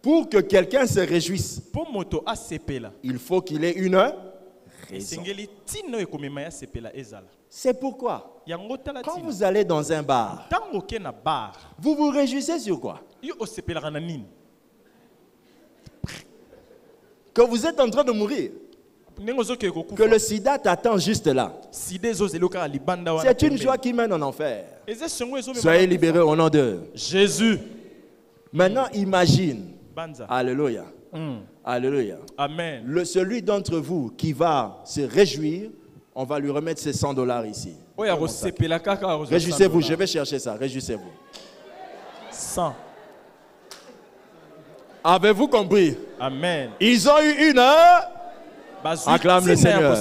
pour que quelqu'un se réjouisse, il faut qu'il ait une raison. C'est pourquoi, quand vous allez dans un bar, vous vous réjouissez sur quoi? Que vous êtes en train de mourir. Que le sida t'attend juste là. C'est une joie qui mène en enfer. Soyez libérés au nom de Jésus. Maintenant, imagine. Alléluia. Alléluia. Amen. Celui d'entre vous qui va se réjouir, on va lui remettre ses $100 ici. Réjouissez-vous, je vais chercher ça. Réjouissez-vous. 100. Avez-vous compris? Amen. Ils ont eu une heure. Acclame le Seigneur.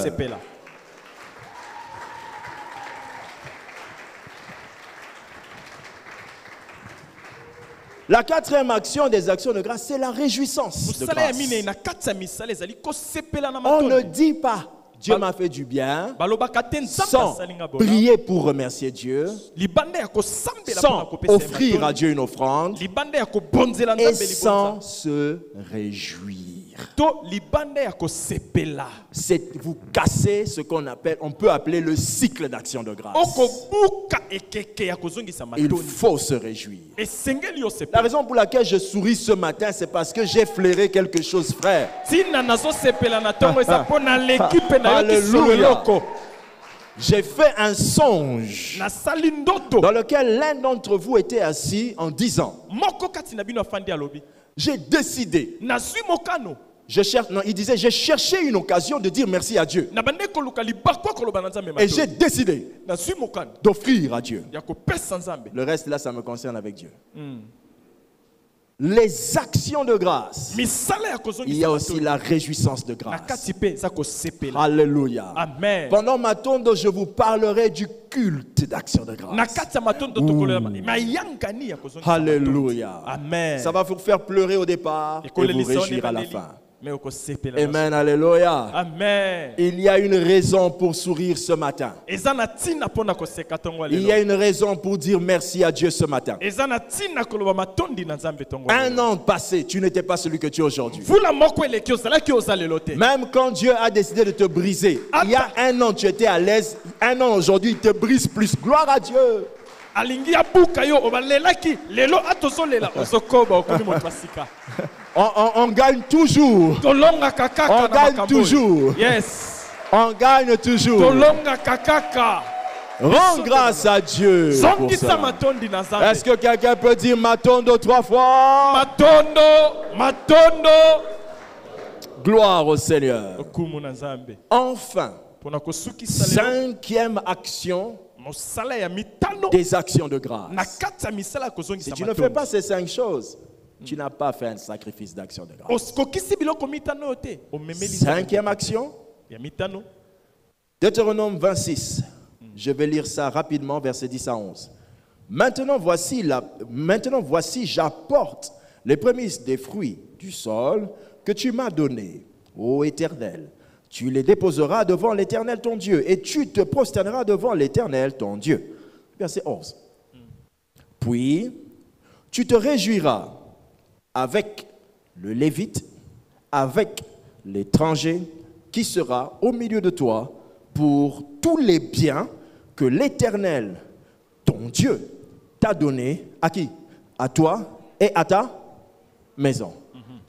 La 4e action des actions de grâce, c'est la réjouissance de grâce. On ne dit pas Dieu m'a fait du bien sans prier pour remercier Dieu, sans offrir à Dieu une offrande et sans se réjouir. C'est vous casser ce qu'on appelle, on peut appeler le cycle d'action de grâce. Il faut se réjouir. La raison pour laquelle je souris ce matin, c'est parce que j'ai flairé quelque chose, frère. Alléluia. J'ai fait un songe nasali ndoto dans lequel l'un d'entre vous était assis en disant, moko kati na bino afandi alobi j'ai décidé. nazwi mokano Je cherche, non, il disait, j'ai cherché une occasion de dire merci à Dieu. na bande koluka libakwa koloba na nzambe Et matoi j'ai décidé nazwi mokano d'offrir à Dieu. ya kopesa nzambe. Le reste, là, ça me concerne avec Dieu. Les actions de grâce. misala ya Il y a aussi kozongisa la réjouissance de na grâce. kati pe za kosepela. Alléluia. Amen. Pendant ma tondo, je vous parlerai du culte d'action de na grâce. kati ya matondo tokolela mayangani ya kozongisa Alléluia. Amen. Ça va vous faire pleurer au départ et vous Ekolelisa réjouir à la onebandeli, fin. mais okosepela. Amen. Alléluia. Amen. Il y a une raison pour sourire ce matin. eza na ntina mpona koseka ntongo Il y a lelo. une raison pour dire merci à Dieu ce matin. eza na ntina koloba matondi na nzambe ntongo Un lelo. an passé, tu n'étais pas celui que tu es aujourd'hui. mvula moko eleki ozalaki oza lelo te. Même quand Dieu a décidé de te briser, il y a un an, tu étais à l'aise. Un an aujourd'hui, il te brise plus. Gloire à Dieu. alingi abuka yo obalelaki lelo atozolela ozokoba okomi moto asika. On gagne toujours. tolongaka kaka On na gagne makambo toujours. oyo. Yes. On gagne toujours. tolongaka kaka. Rends grâce à Dieu pour zongisa ça. matondi na nzambe. Est-ce que quelqu'un peut dire Matondo 3 fois? matondo Gloire au Seigneur. okumu na nzambe Enfin, mpona kosukisa lelo 5e action mosala ya mitano des actions de na grâce. kati ya misala ya Si kozongisa tu ne fais pas ces 5 choses, tu n'as pas fait un sacrifice d'action de grâce. okokisi biloko mitano oyo te omemeli nzambe. 5e action, ya mitano Deutéronome 26. Je vais lire ça rapidement, versets 10 à 11. Maintenant, voici, j'apporte les prémices des fruits du sol que tu m'as donnés, ô Éternel. Tu les déposeras devant l'Éternel ton Dieu et tu te prosterneras devant l'Éternel ton Dieu. Verset 11. Puis, tu te réjouiras avec le Lévite, avec l'étranger qui sera au milieu de toi pour tous les biens que l'Éternel, ton Dieu, t'a donné. À qui? À toi et à ta maison.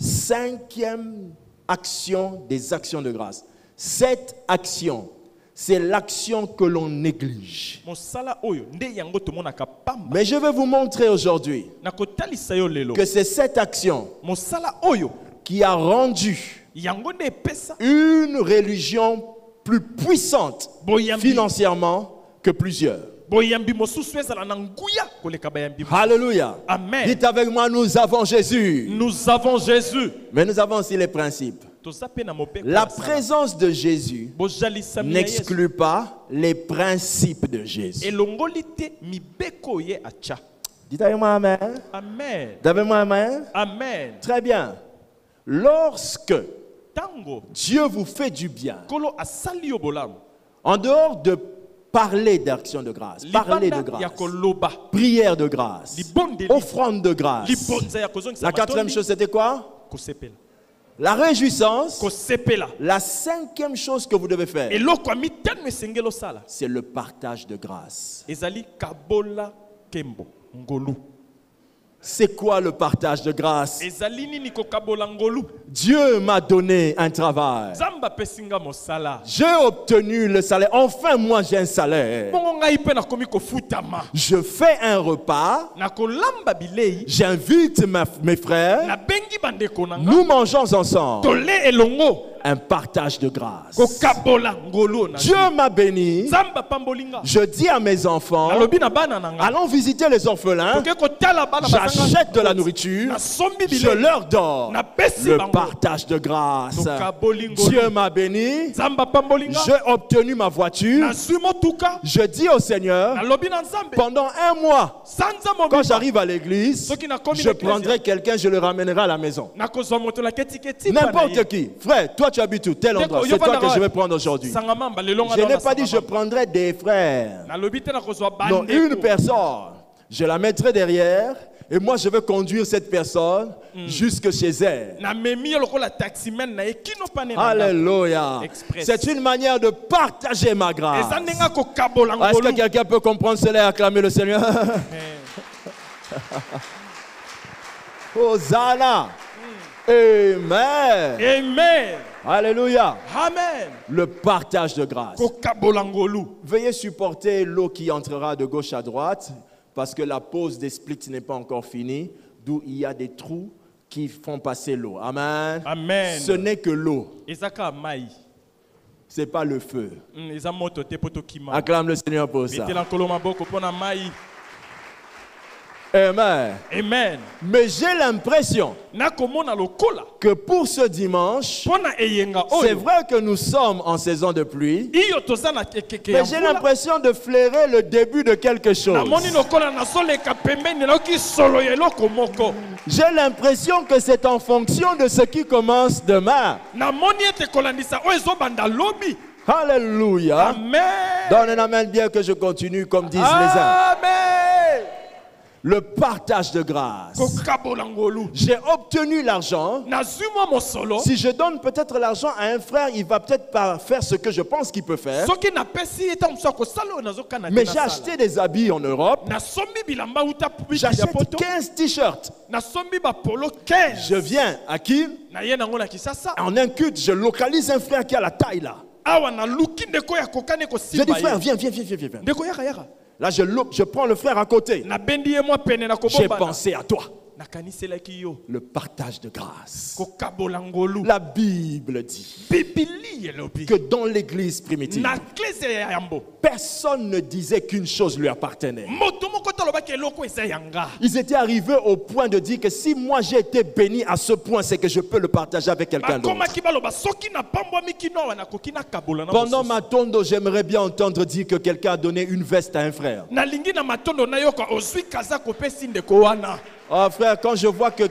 5e action des actions de grâce. Cette action, c'est l'action que l'on néglige. mosala oyo nde yango tomonaka pamba. Mais je vais vous montrer aujourd'hui nakotalisa yo lelo que c'est cette action mosala oyo qui a rendu yango nde epesa une religion plus puissante boyambi financièrement que plusieurs. boyambi mosusu ezala na nguya koleka bayambi mosusu. Alléluia. Amen. Dites avec moi, nous avons Jésus. Nous avons Jésus. Mais nous avons aussi les principes. toza pe na mobeko La ya sala. présence de Jésus bozalisami ya Yesu n'exclut pas les principes de Jésus. elongoli te mibeko ye atia. Dites avec moi Amen. Amen. Dites avec moi Amen. Amen. Très bien. Lorsque Tango Dieu vous fait du bien, kolo asali yo bolamu en dehors de parler d'action de grâce, parler de libanda ya grâce, koloba prière de grâce, libondeli offrande de grâce. libonza ya kozongisa La 4e chose, c'était quoi? kosepela La réjouissance. kosepela. La 5e chose que vous devez faire, eloko ya mitano esengeli osala c'est le partage de grâce. ezali kabola kembo ngolu. C'est quoi le partage de grâce? ezali nini kokabola ngolu? Dieu m'a donné un travail. nzambe apesinga mosala J'ai obtenu le salaire. Enfin, moi, j'ai un salaire. bongo ngai mpe nakomi kofutama Je fais un repas. nakolamba bilei J'invite mes frères. nabengi bandeko na nga Nous mangeons ensemble. tole elongo Un partage de grâce. kokabola ngolu na Dieu m'a béni. nzambe apamboli nga Je dis à mes enfants, nalobi na bana na nga allons visiter les orphelins. toke kotala bana J'achète de la nourriture. nasombi Je bilei leur donne napesi le bango partage de grâce. tokaboli ngolu Dieu m'a béni. nzambe apamboli nga J'ai obtenu ma voiture. nazwi motuka Je dis au Seigneur, nalobi na nzambe pendant un mois, sanza quand mobimba j'arrive à l'église, soki nakomi je prendrai quelqu'un, je le ramènerai à la maison. nakozwa moto na ketiketi N'importe qui. Frère, toi tu habites où? Tel endroit. C'est toi que je vais prendre aujourd'hui. sangamamba lelonga Je n'ai pas dit je prendrai des frères. nalobi te nakozwa Non, une bandeko personne. Je la mettrai derrière et moi je vais conduire cette personne jusque chez elle. namemi ye lokola taximen na ye kino pane na ndako. Alléluia. Express. C'est une manière de partager ma grâce. eza ndenge kokabola Est-ce que ngolu quelqu'un peut comprendre cela et acclamer le Seigneur? Hosanna. Amen. amen Alléluia. Amen. Le partage de grâce. Kokabola ngolu. Veuillez supporter l'eau qui entrera de gauche à droite parce que la pause des splits n'est pas encore finie, d'où il y a des trous qui font passer l'eau. Amen. Amen. Ce n'est que l'eau. Ezaka mai. Ce n'est pas le feu. Eza moto te poto kima. Acclame le Seigneur pour ça. Betela nkolo maboko pona mai. Amen. Amen. Mais j'ai l'impression Nakomona lokola. que pour ce dimanche, Pona eyenga oyo. c'est vrai que nous sommes en saison de pluie, Iyo tozana kekeke ya mais j'ai mvula. l'impression de flairer le début de quelque chose. Namoni lokola nazoleka pembeni naoki solo ya eloko moko. J'ai l'impression que c'est en fonction de ce qui commence demain. Namoni ete kolandisa oyo ezobanda lobi. Alléluia. Amen. Donne un amen bien que je continue comme disent les uns. Amen. Le partage de grâce. Kokabola ngolu. J'ai obtenu l'argent. Nazwi mwa mosolo. Si je donne peut-être l'argent à un frère, il va peut-être pas faire ce que je pense qu'il peut faire. Soki napesi eta mosu akosala oyo nazokana te Mais j'ai nasala. acheté des habits en Europe. Nasombi bilamba uta pubiki ya J'achète poto. 15 t-shirts. Nasombi bapolo 15. Je viens à Kiev. Naye nango na Kisasa. En un culte, je localise un frère qui a la taille là. Awa naluki ndeko ya kokane Je dis kosimba frère, ye. viens. Ndeko yaka yaka. Là, je prends le frère à côté. Nabendi ye mwa pene na J'ai kobomba. pensé à toi. Nakaniselaki yo. Le partage de grâce. Kokabola ngolu. La Bible dit Bibili elobi. que dans l'église primitive, Na klese ya yambo. personne ne disait qu'une chose lui appartenait. Moto moko talobaki eloko eza yanga. Ils étaient arrivés au point de dire que si moi j'ai été béni à ce point, c'est que je peux le partager avec quelqu'un d'autre. Bakomaki baloba soki na pambwami kino awa nakoki nakabola na Pendant mosusu. ma tondo, j'aimerais bien entendre dire que quelqu'un a donné une veste à un frère. Nalingi na matondo nayoka ozwi kaza kopesi ndeko wana. Oh frère, quand je vois que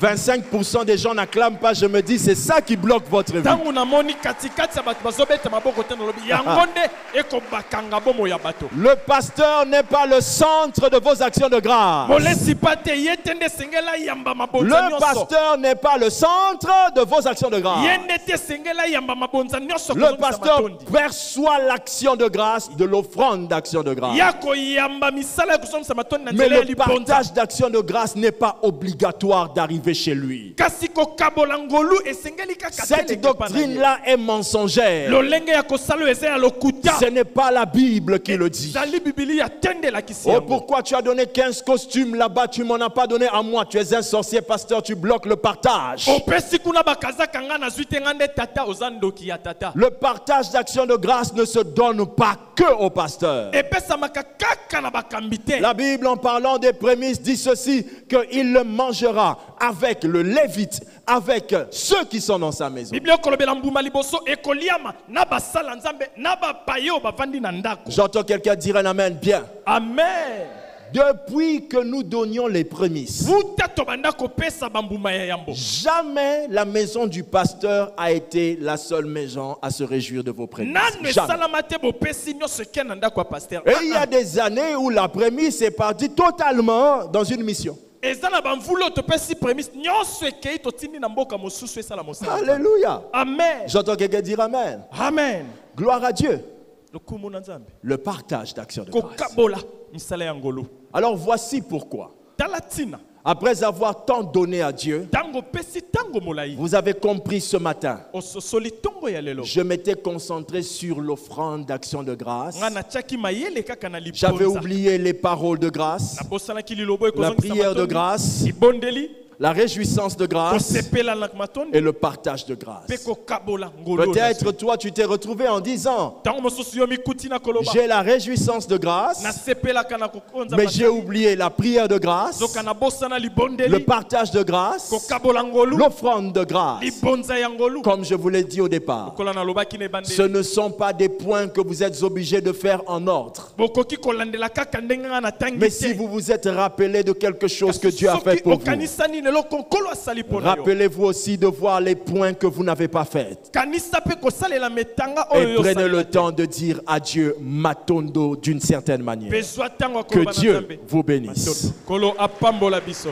25% des gens n'acclament pas, je me dis c'est ça qui bloque votre vie. Tangu namoni katikati ya bato bazobeta maboko te nalobi yango nde ekobakanga bomo ya bato. Le pasteur n'est pas le centre de vos actions de grâce. Molesi pa te ye te nde esengela yamba mabonza Le nyonso. pasteur n'est pas le centre de vos actions de grâce. Ye nde te esengela yamba mabonza nyonso Le kozongisa pasteur matondi. perçoit l'action de grâce de l'offrande d'action de grâce. Ya koyamba misala ya kozongisa matondi na Mais nzela ya le libonza. partage d'action de grâce n'est pas obligatoire d'arriver chez lui. Kasi kokabola ngolu esengeli kaka Cette teleke pa na ye. doctrine-là est mensongère. lolenge ya kosala oyo eza ya lokuta. Ce n'est pas la Bible qui le dit. ezali bibili ya tendelakisi Oh, yango. pourquoi tu as donné 15 costumes là-bas, tu m'en as pas donné à moi. Tu es un sorcier, pasteur, tu bloques le partage. opesi kuna bakazaka nga nazwi te nga nde tata oza ndoki ya tata. Le partage d'action de grâce ne se donne pas que au pasteur. epesamaka kaka na bakambi te. La Bible, en parlant des prémices, dit ceci, qu'il le mangera avec le lévite, avec ceux qui sont dans sa maison. biblia ekolobela mbuma liboso ekoliama na basala nzambe na bapaye oyo bavandi na ndako. J'entends quelqu'un dire un amen bien. Amen. Depuis que nous donnions les prémices, vuta tobanda kopesa bambuma ya yambo. jamais la maison du pasteur a été la seule maison à se réjouir de vos prémices. nanu Jamais. esalama te bopesi nyonso eke na ndako ya paster. Et il y a des années où la prémisse est partie totalement dans une mission. eza na bamvula oyo topesi premise nyonso ekei totindi na mboka mosusu esala mosala. Alléluia. Amen. J'entends quelqu'un dire amen. Amen. Gloire à Dieu. lokumu na nzambe Le partage d'action de grâce. kokabola misala ya ngolu. Alors voici pourquoi. tala ntina Après avoir tant donné à Dieu, ntango opesi ntango molai vous avez compris ce matin, ososoli ntongo ya lelo. je m'étais concentré sur l'offrande d'action de grâce. nga natiaki mayele kaka na J'avais libonza. oublié les paroles de grâce, nabosanaki lilobo la ekozongisa prière de matondi. grâce, libondeli la réjouissance de grâce kosepela na matondi et le partage de grâce. mpe kokabola ngolu. Peut-être toi tu t'es retrouvé en disant, ntango mosusu yo mikuti na koloba j'ai la réjouissance de grâce, nasepelaka na kokonza mais j'ai oublié la prière de grâce, zoka nabosana le libondeli partage de grâce, kokabola ngolu l'offrande de grâce. libonza ya ngolu. Comme je vous l'ai dit au départ, kola nalobaki na ce ebandeli ne sont pas des points que vous êtes obligés de faire en ordre. bokoki kolandela kaka ndenge nga natangi Mais si vous vous êtes rappelé de quelque chose que Dieu a fait soki pour vous, okanisani eloko nkolo asali mpo na yo rappelez-vous aussi de voir les points que vous n'avez pas faits. kanisa mpe kosalela metanga Et oyo yo prenez osalela le te. temps de dire à Dieu Matondo d'une certaine manière. Bezwa ntango Que akoloba na Dieu Nzambe. vous bénisse. Kolo apambola biso.